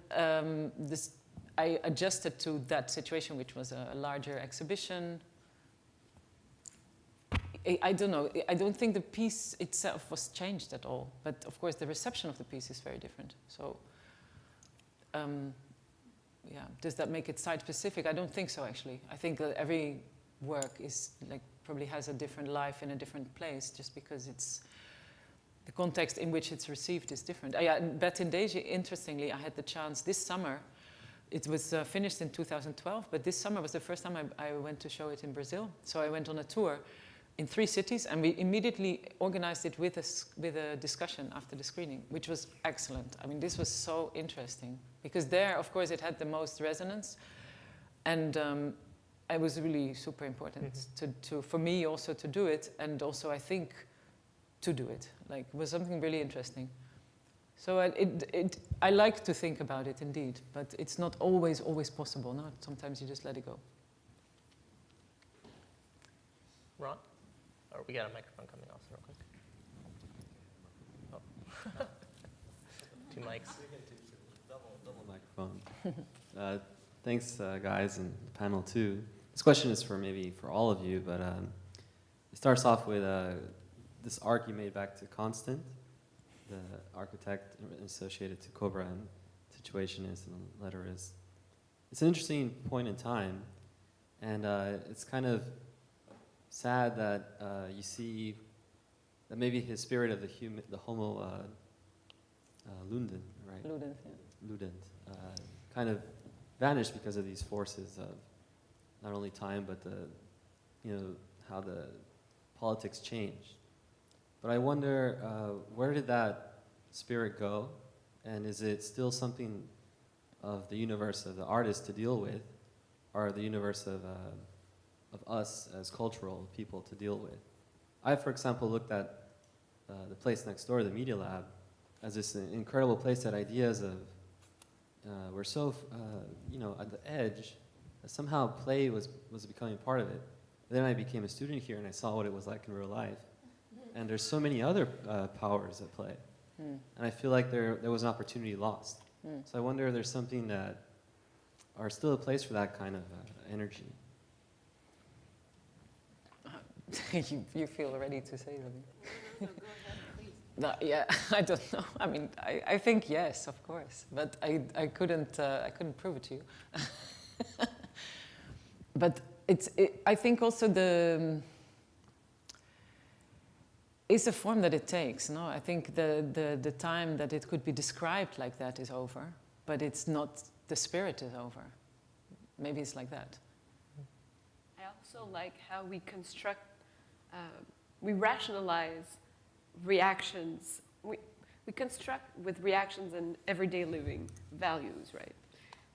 I adjusted to that situation, which was a larger exhibition. I don't know. I don't think the piece itself was changed at all. But of course, the reception of the piece is very different. So, does that make it site-specific? I don't think so, actually. I think that every work is probably has a different life in a different place, just because the context in which it's received is different. Bete Deise, interestingly, I had the chance this summer. It was finished in 2012, but this summer was the first time I went to show it in Brazil. So I went on a tour in 3 cities, and we immediately organized it with a discussion after the screening, which was excellent. This was so interesting, because there, of course, it had the most resonance, and it was really super important for me also to do it, and also I think to do it. It was something really interesting. So I like to think about it indeed, but it's not always possible. No, sometimes you just let it go. Ron? Or we got a microphone coming also real quick. Oh. 2 mics. Double microphone. Thanks, guys, and the panel too. This question is for all of you, but it starts off with this arc you made back to Constant, the architect associated to Cobra and Situationist and Letterist. It's an interesting point in time, and it's kind of sad that you see that maybe his spirit of the Homo Ludens, right? Ludens, yeah. Ludens, kind of vanished because of these forces of not only time, but how the politics changed. But I wonder, where did that spirit go? And is it still something of the universe of the artist to deal with, or the universe of us as cultural people to deal with? I, for example, looked at the place next door, the Media Lab, as this incredible place that ideas of were so, at the edge, that somehow play was becoming part of it. And then I became a student here and I saw what it was like in real life. And there's so many other powers at play. And I feel like there was an opportunity lost. So I wonder if there's something that are still a place for that kind of energy. You feel ready to say something? No, go ahead, please. No, yeah, I don't know. I think yes, of course, but I couldn't prove it to you. But I think also is the form that it takes. No, I think the time that it could be described like that is over, but it's not, the spirit is over. Maybe it's like that. I also like how we construct, we rationalize reactions. We construct with reactions and everyday living values, right?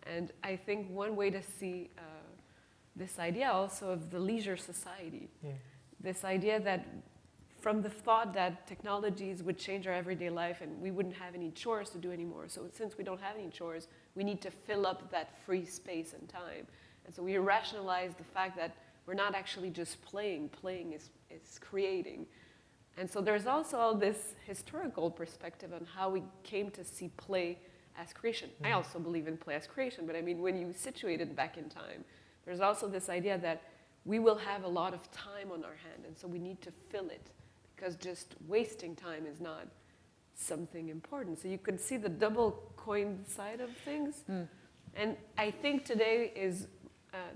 And I think one way to see this idea also of the leisure society, this idea that from the thought that technologies would change our everyday life and we wouldn't have any chores to do anymore. So since we don't have any chores, we need to fill up that free space and time. And so we rationalize the fact that we're not actually just playing. Playing is creating. And so there's also all this historical perspective on how we came to see play as creation. I also believe in play as creation, but I mean, when you situate it back in time, there's also this idea that we will have a lot of time on our hand, and so we need to fill it, because just wasting time is not something important. So you can see the double coin side of things. And I think today is,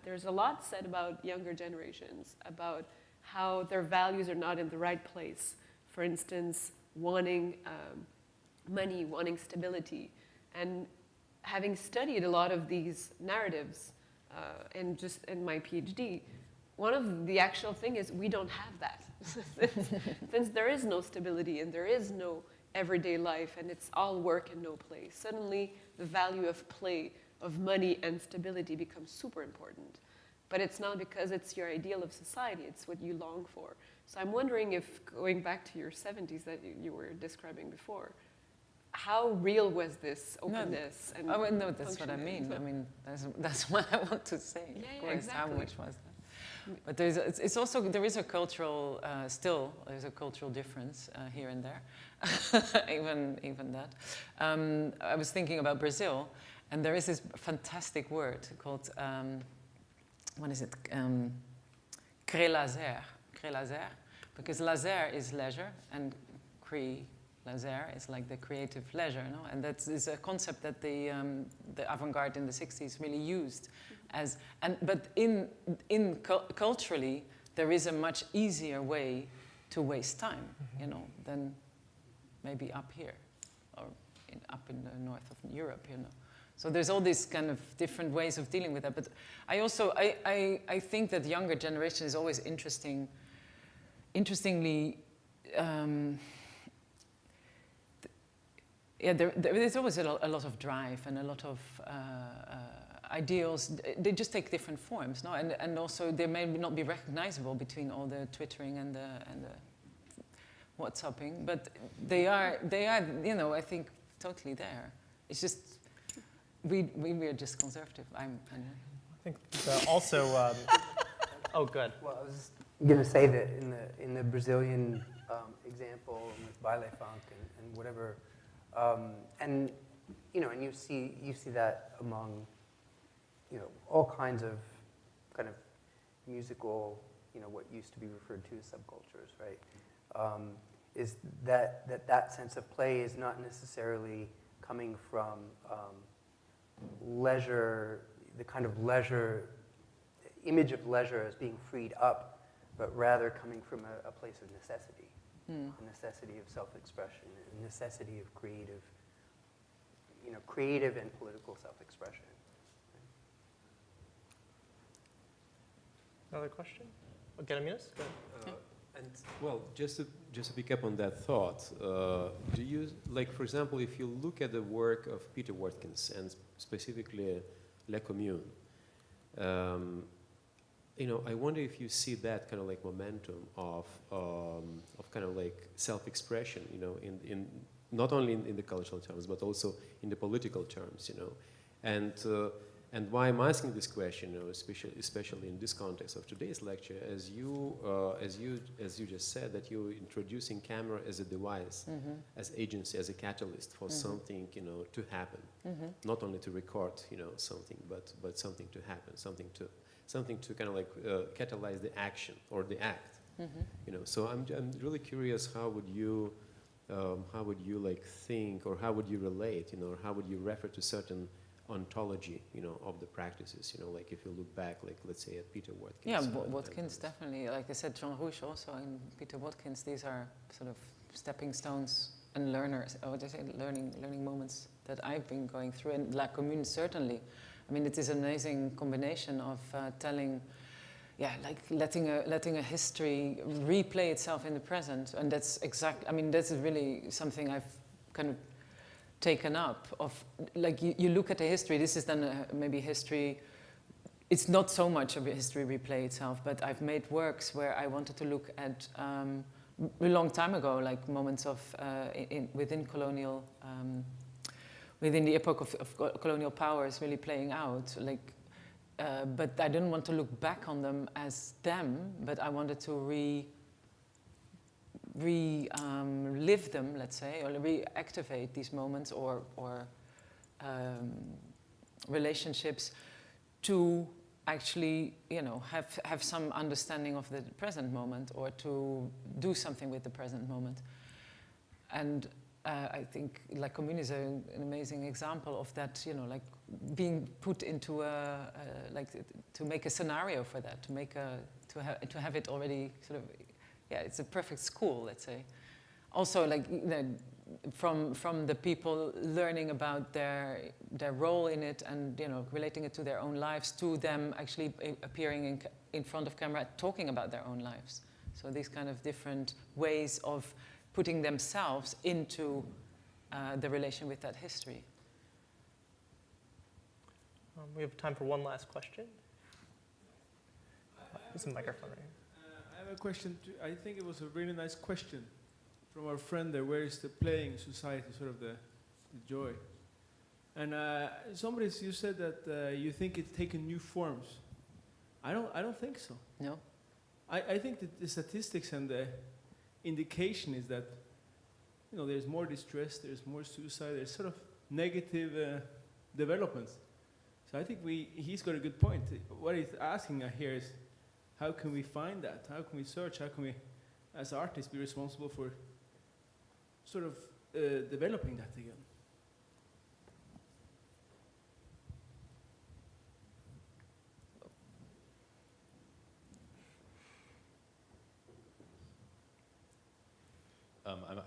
there's a lot said about younger generations, about how their values are not in the right place. For instance, wanting money, wanting stability. And having studied a lot of these narratives, and just in my PhD, one of the actual thing is we don't have that. Since there is no stability and there is no everyday life and it's all work and no play, suddenly the value of play, of money and stability becomes super important. But it's not because it's your ideal of society, it's what you long for. So I'm wondering if, going back to your 70s that you were describing before, how real was this openness? And no, that's what I mean. I mean, that's what I want to say. Yeah, exactly. How much was that? But there is a cultural, there's a cultural difference here and there, even that. I was thinking about Brazil, and there is this fantastic word called, what is it? Cré-lazer, because lazer is leisure, and lazer is like the creative leisure, no? And that is a concept that the avant-garde in the 60s really used as, but culturally, there is a much easier way to waste time, you know, than maybe up here, or up in the north of Europe, you know. So there's all these kind of different ways of dealing with that. But I also, I think that the younger generation is always interestingly, yeah, there's always a lot of drive and a lot of ideals. They just take different forms, no? And also they may not be recognizable between all the twittering and the WhatsApping, but they are, you know, I think totally there. It's just we are just conservative. I think also. Oh, good. Well, I was going to say that in the Brazilian example with baile funk and whatever. And you know, and you see that among, you know, all kinds of kind of musical, you know, what used to be referred to as subcultures, right? Is that sense of play is not necessarily coming from leisure, the kind of leisure image of leisure as being freed up, but rather coming from a place of necessity. A necessity of self-expression, a necessity of creative, you know, creative and political self-expression. Another question? Okay, Aminus, go ahead. And well, just to pick up on that thought, do you, like, for example, if you look at the work of Peter Watkins and specifically La Commune, you know, I wonder if you see that kind of like momentum of kind of like self-expression, you know, in not only in the cultural terms but also in the political terms, you know, and why I'm asking this question, you know, especially in this context of today's lecture, as you just said that you're introducing camera as a device, as agency, as a catalyst for something, you know, to happen, not only to record, you know, something, but something to happen, something to kind of like catalyze the action or the act, you know. So I'm really curious, how would you like think, or how would you relate, you know, or how would you refer to certain ontology, you know, of the practices. You know, like if you look back, like let's say at Peter Watkins. Yeah, Watkins definitely. Like I said, Jean Rouge also, and Peter Watkins. These are sort of stepping stones and learners, or what I say, learning moments that I've been going through, and La Commune certainly. I mean, it is an amazing combination of telling, yeah, like letting a history replay itself in the present, and that's exactly. I mean, that's really something I've kind of taken up. Of like you look at the history. This is then maybe history. It's not so much of a history replay itself, but I've made works where I wanted to look at a long time ago, like moments of within colonial. Within the epoch of colonial powers really playing out, like, but I didn't want to look back on them as them, but I wanted to live them, let's say, or reactivate these moments or relationships to actually, you know, have some understanding of the present moment, or to do something with the present moment. And I think La Commune is an amazing example of that, you know, like being put into like to make a scenario for that, to have it already sort of, yeah, it's a perfect school, let's say. Also, like, you know, from the people learning about their role in it, and, you know, relating it to their own lives, to them actually appearing in front of camera, talking about their own lives. So these kind of different ways of putting themselves into the relation with that history. We have time for one last question. There's a microphone right here. I have a question. I think it was a really nice question from our friend there. Where is the playing society, sort of the joy? And you said that you think it's taken new forms. I don't think so. No. I think that the statistics and the indication is that, you know, there's more distress, there's more suicide, there's sort of negative developments. So I think he's got a good point. What he's asking here is, how can we find that? How can we search? How can we, as artists, be responsible for sort of developing that again?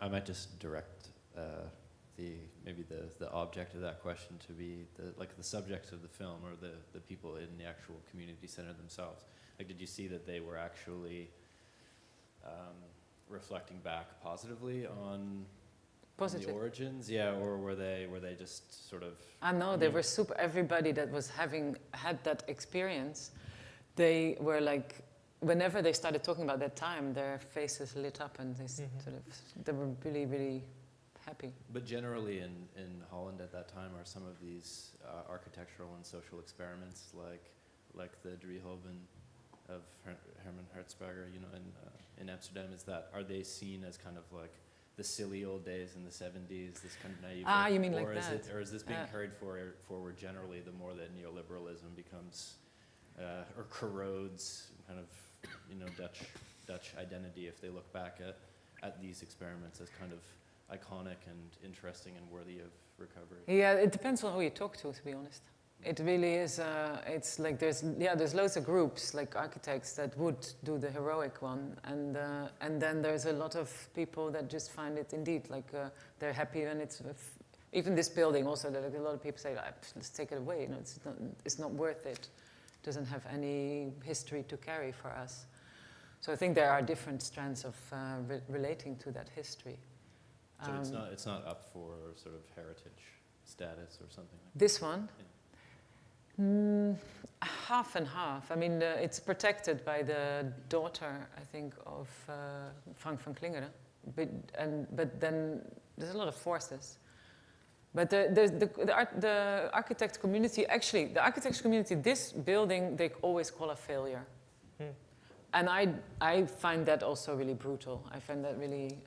I might just direct maybe the object of that question to be the subjects of the film, or the people in the actual community center themselves. Like, did you see that they were actually reflecting back positively on the origins? Yeah, or were they just sort of? No, they were super. Everybody that was had that experience, they were like, whenever they started talking about that time, their faces lit up, and they were really, really happy. But generally in Holland at that time, are some of these architectural and social experiments like the Driehoven of Herman Hertzberger, you know, in Amsterdam, are they seen as kind of like the silly old days in the 70s, this kind of naive? You mean like that? Or is this being carried forward generally the more that neoliberalism becomes or corrodes kind of, you know, Dutch identity, if they look back at these experiments as kind of iconic and interesting and worthy of recovery? Yeah, it depends on who you talk to be honest. It really is, it's like there's loads of groups, like architects, that would do the heroic one, and then there's a lot of people that just find it indeed, like they're happy when it's, even this building also, like a lot of people say, let's take it away, you know, it's not worth it. Doesn't have any history to carry for us. So I think there are different strands of relating to that history. So it's not up for sort of heritage status or something like this one? Yeah. Half and half. I mean, it's protected by the daughter, I think, of Frank van Klingeren. But then there's a lot of forces. But the architect community, actually, the architects community, this building, they always call a failure. And I find that also really brutal. I find that really,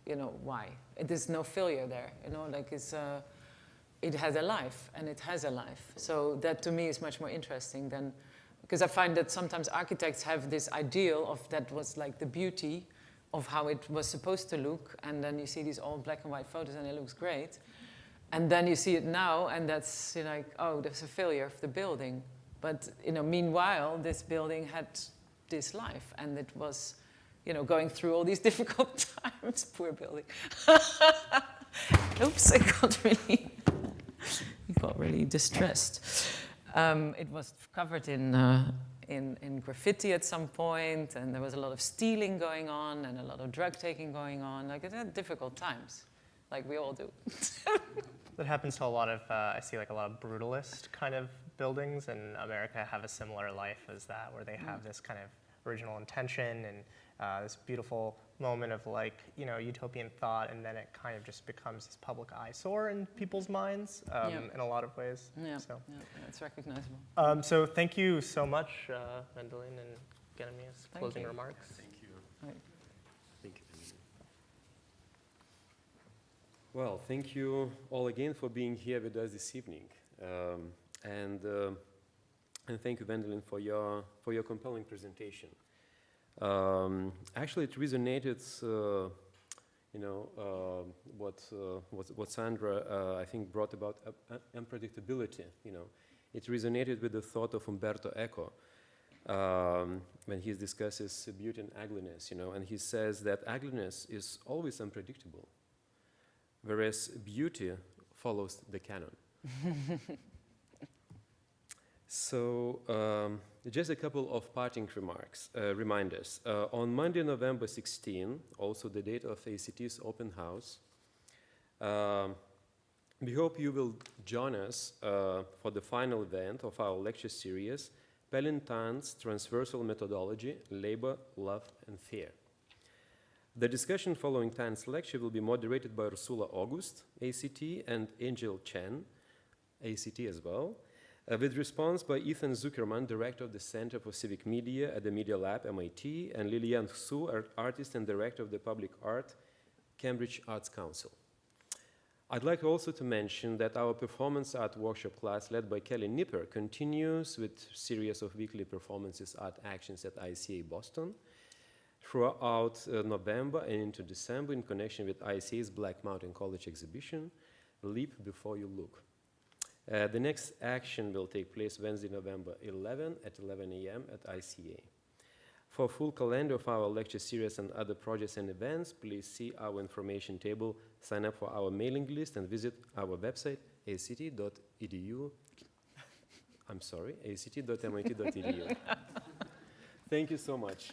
you know, why? There's no failure there, you know, like it has a life, and it has a life. So that to me is much more interesting than, because I find that sometimes architects have this ideal of that was like the beauty of how it was supposed to look, and then you see these old black and white photos and it looks great. And then you see it now, and that's like, oh, there's a failure of the building. But meanwhile, this building had this life, and it was, going through all these difficult times. Poor building. Oops, I got really distressed. It was covered in graffiti at some point, and there was a lot of stealing going on, and a lot of drug taking going on. Like, it had difficult times, like we all do. That happens to a lot of, I see like a lot of brutalist kind of buildings, and America have a similar life as that, where they have this kind of original intention and this beautiful moment of like, utopian thought, and then it kind of just becomes this public eyesore in people's minds in a lot of ways. Yeah, so. It's recognizable. So thank you so much, Wendelien and Genemius. Closing remarks. Thank you. Right. Thank you. Well, thank you all again for being here with us this evening, and thank you, Wendelien, for your compelling presentation. Actually, it resonated, what Sandra, I think, brought about unpredictability. It resonated with the thought of Umberto Eco when he discusses beauty and ugliness, and he says that ugliness is always unpredictable, whereas beauty follows the canon. So, just a couple of parting reminders. On Monday, November 16, also the date of ACT's open house, we hope you will join us for the final event of our lecture series, Pelin-Tan's Transversal Methodology, Labor, Love, and Fear. The discussion following Tan's lecture will be moderated by Ursula August, ACT, and Angel Chen, ACT as well, with response by Ethan Zuckerman, Director of the Center for Civic Media at the Media Lab, MIT, and Lilian Xu, Artist and Director of the Public Art, Cambridge Arts Council. I'd like also to mention that our performance art workshop class, led by Kelly Nipper, continues with a series of weekly performances art actions at ICA Boston throughout November and into December in connection with ICA's Black Mountain College exhibition, Leap Before You Look. The next action will take place Wednesday, November 11 at 11 a.m. at ICA. For a full calendar of our lecture series and other projects and events, please see our information table, sign up for our mailing list, and visit our website, act.edu. I'm sorry, act.mit.edu. Thank you so much.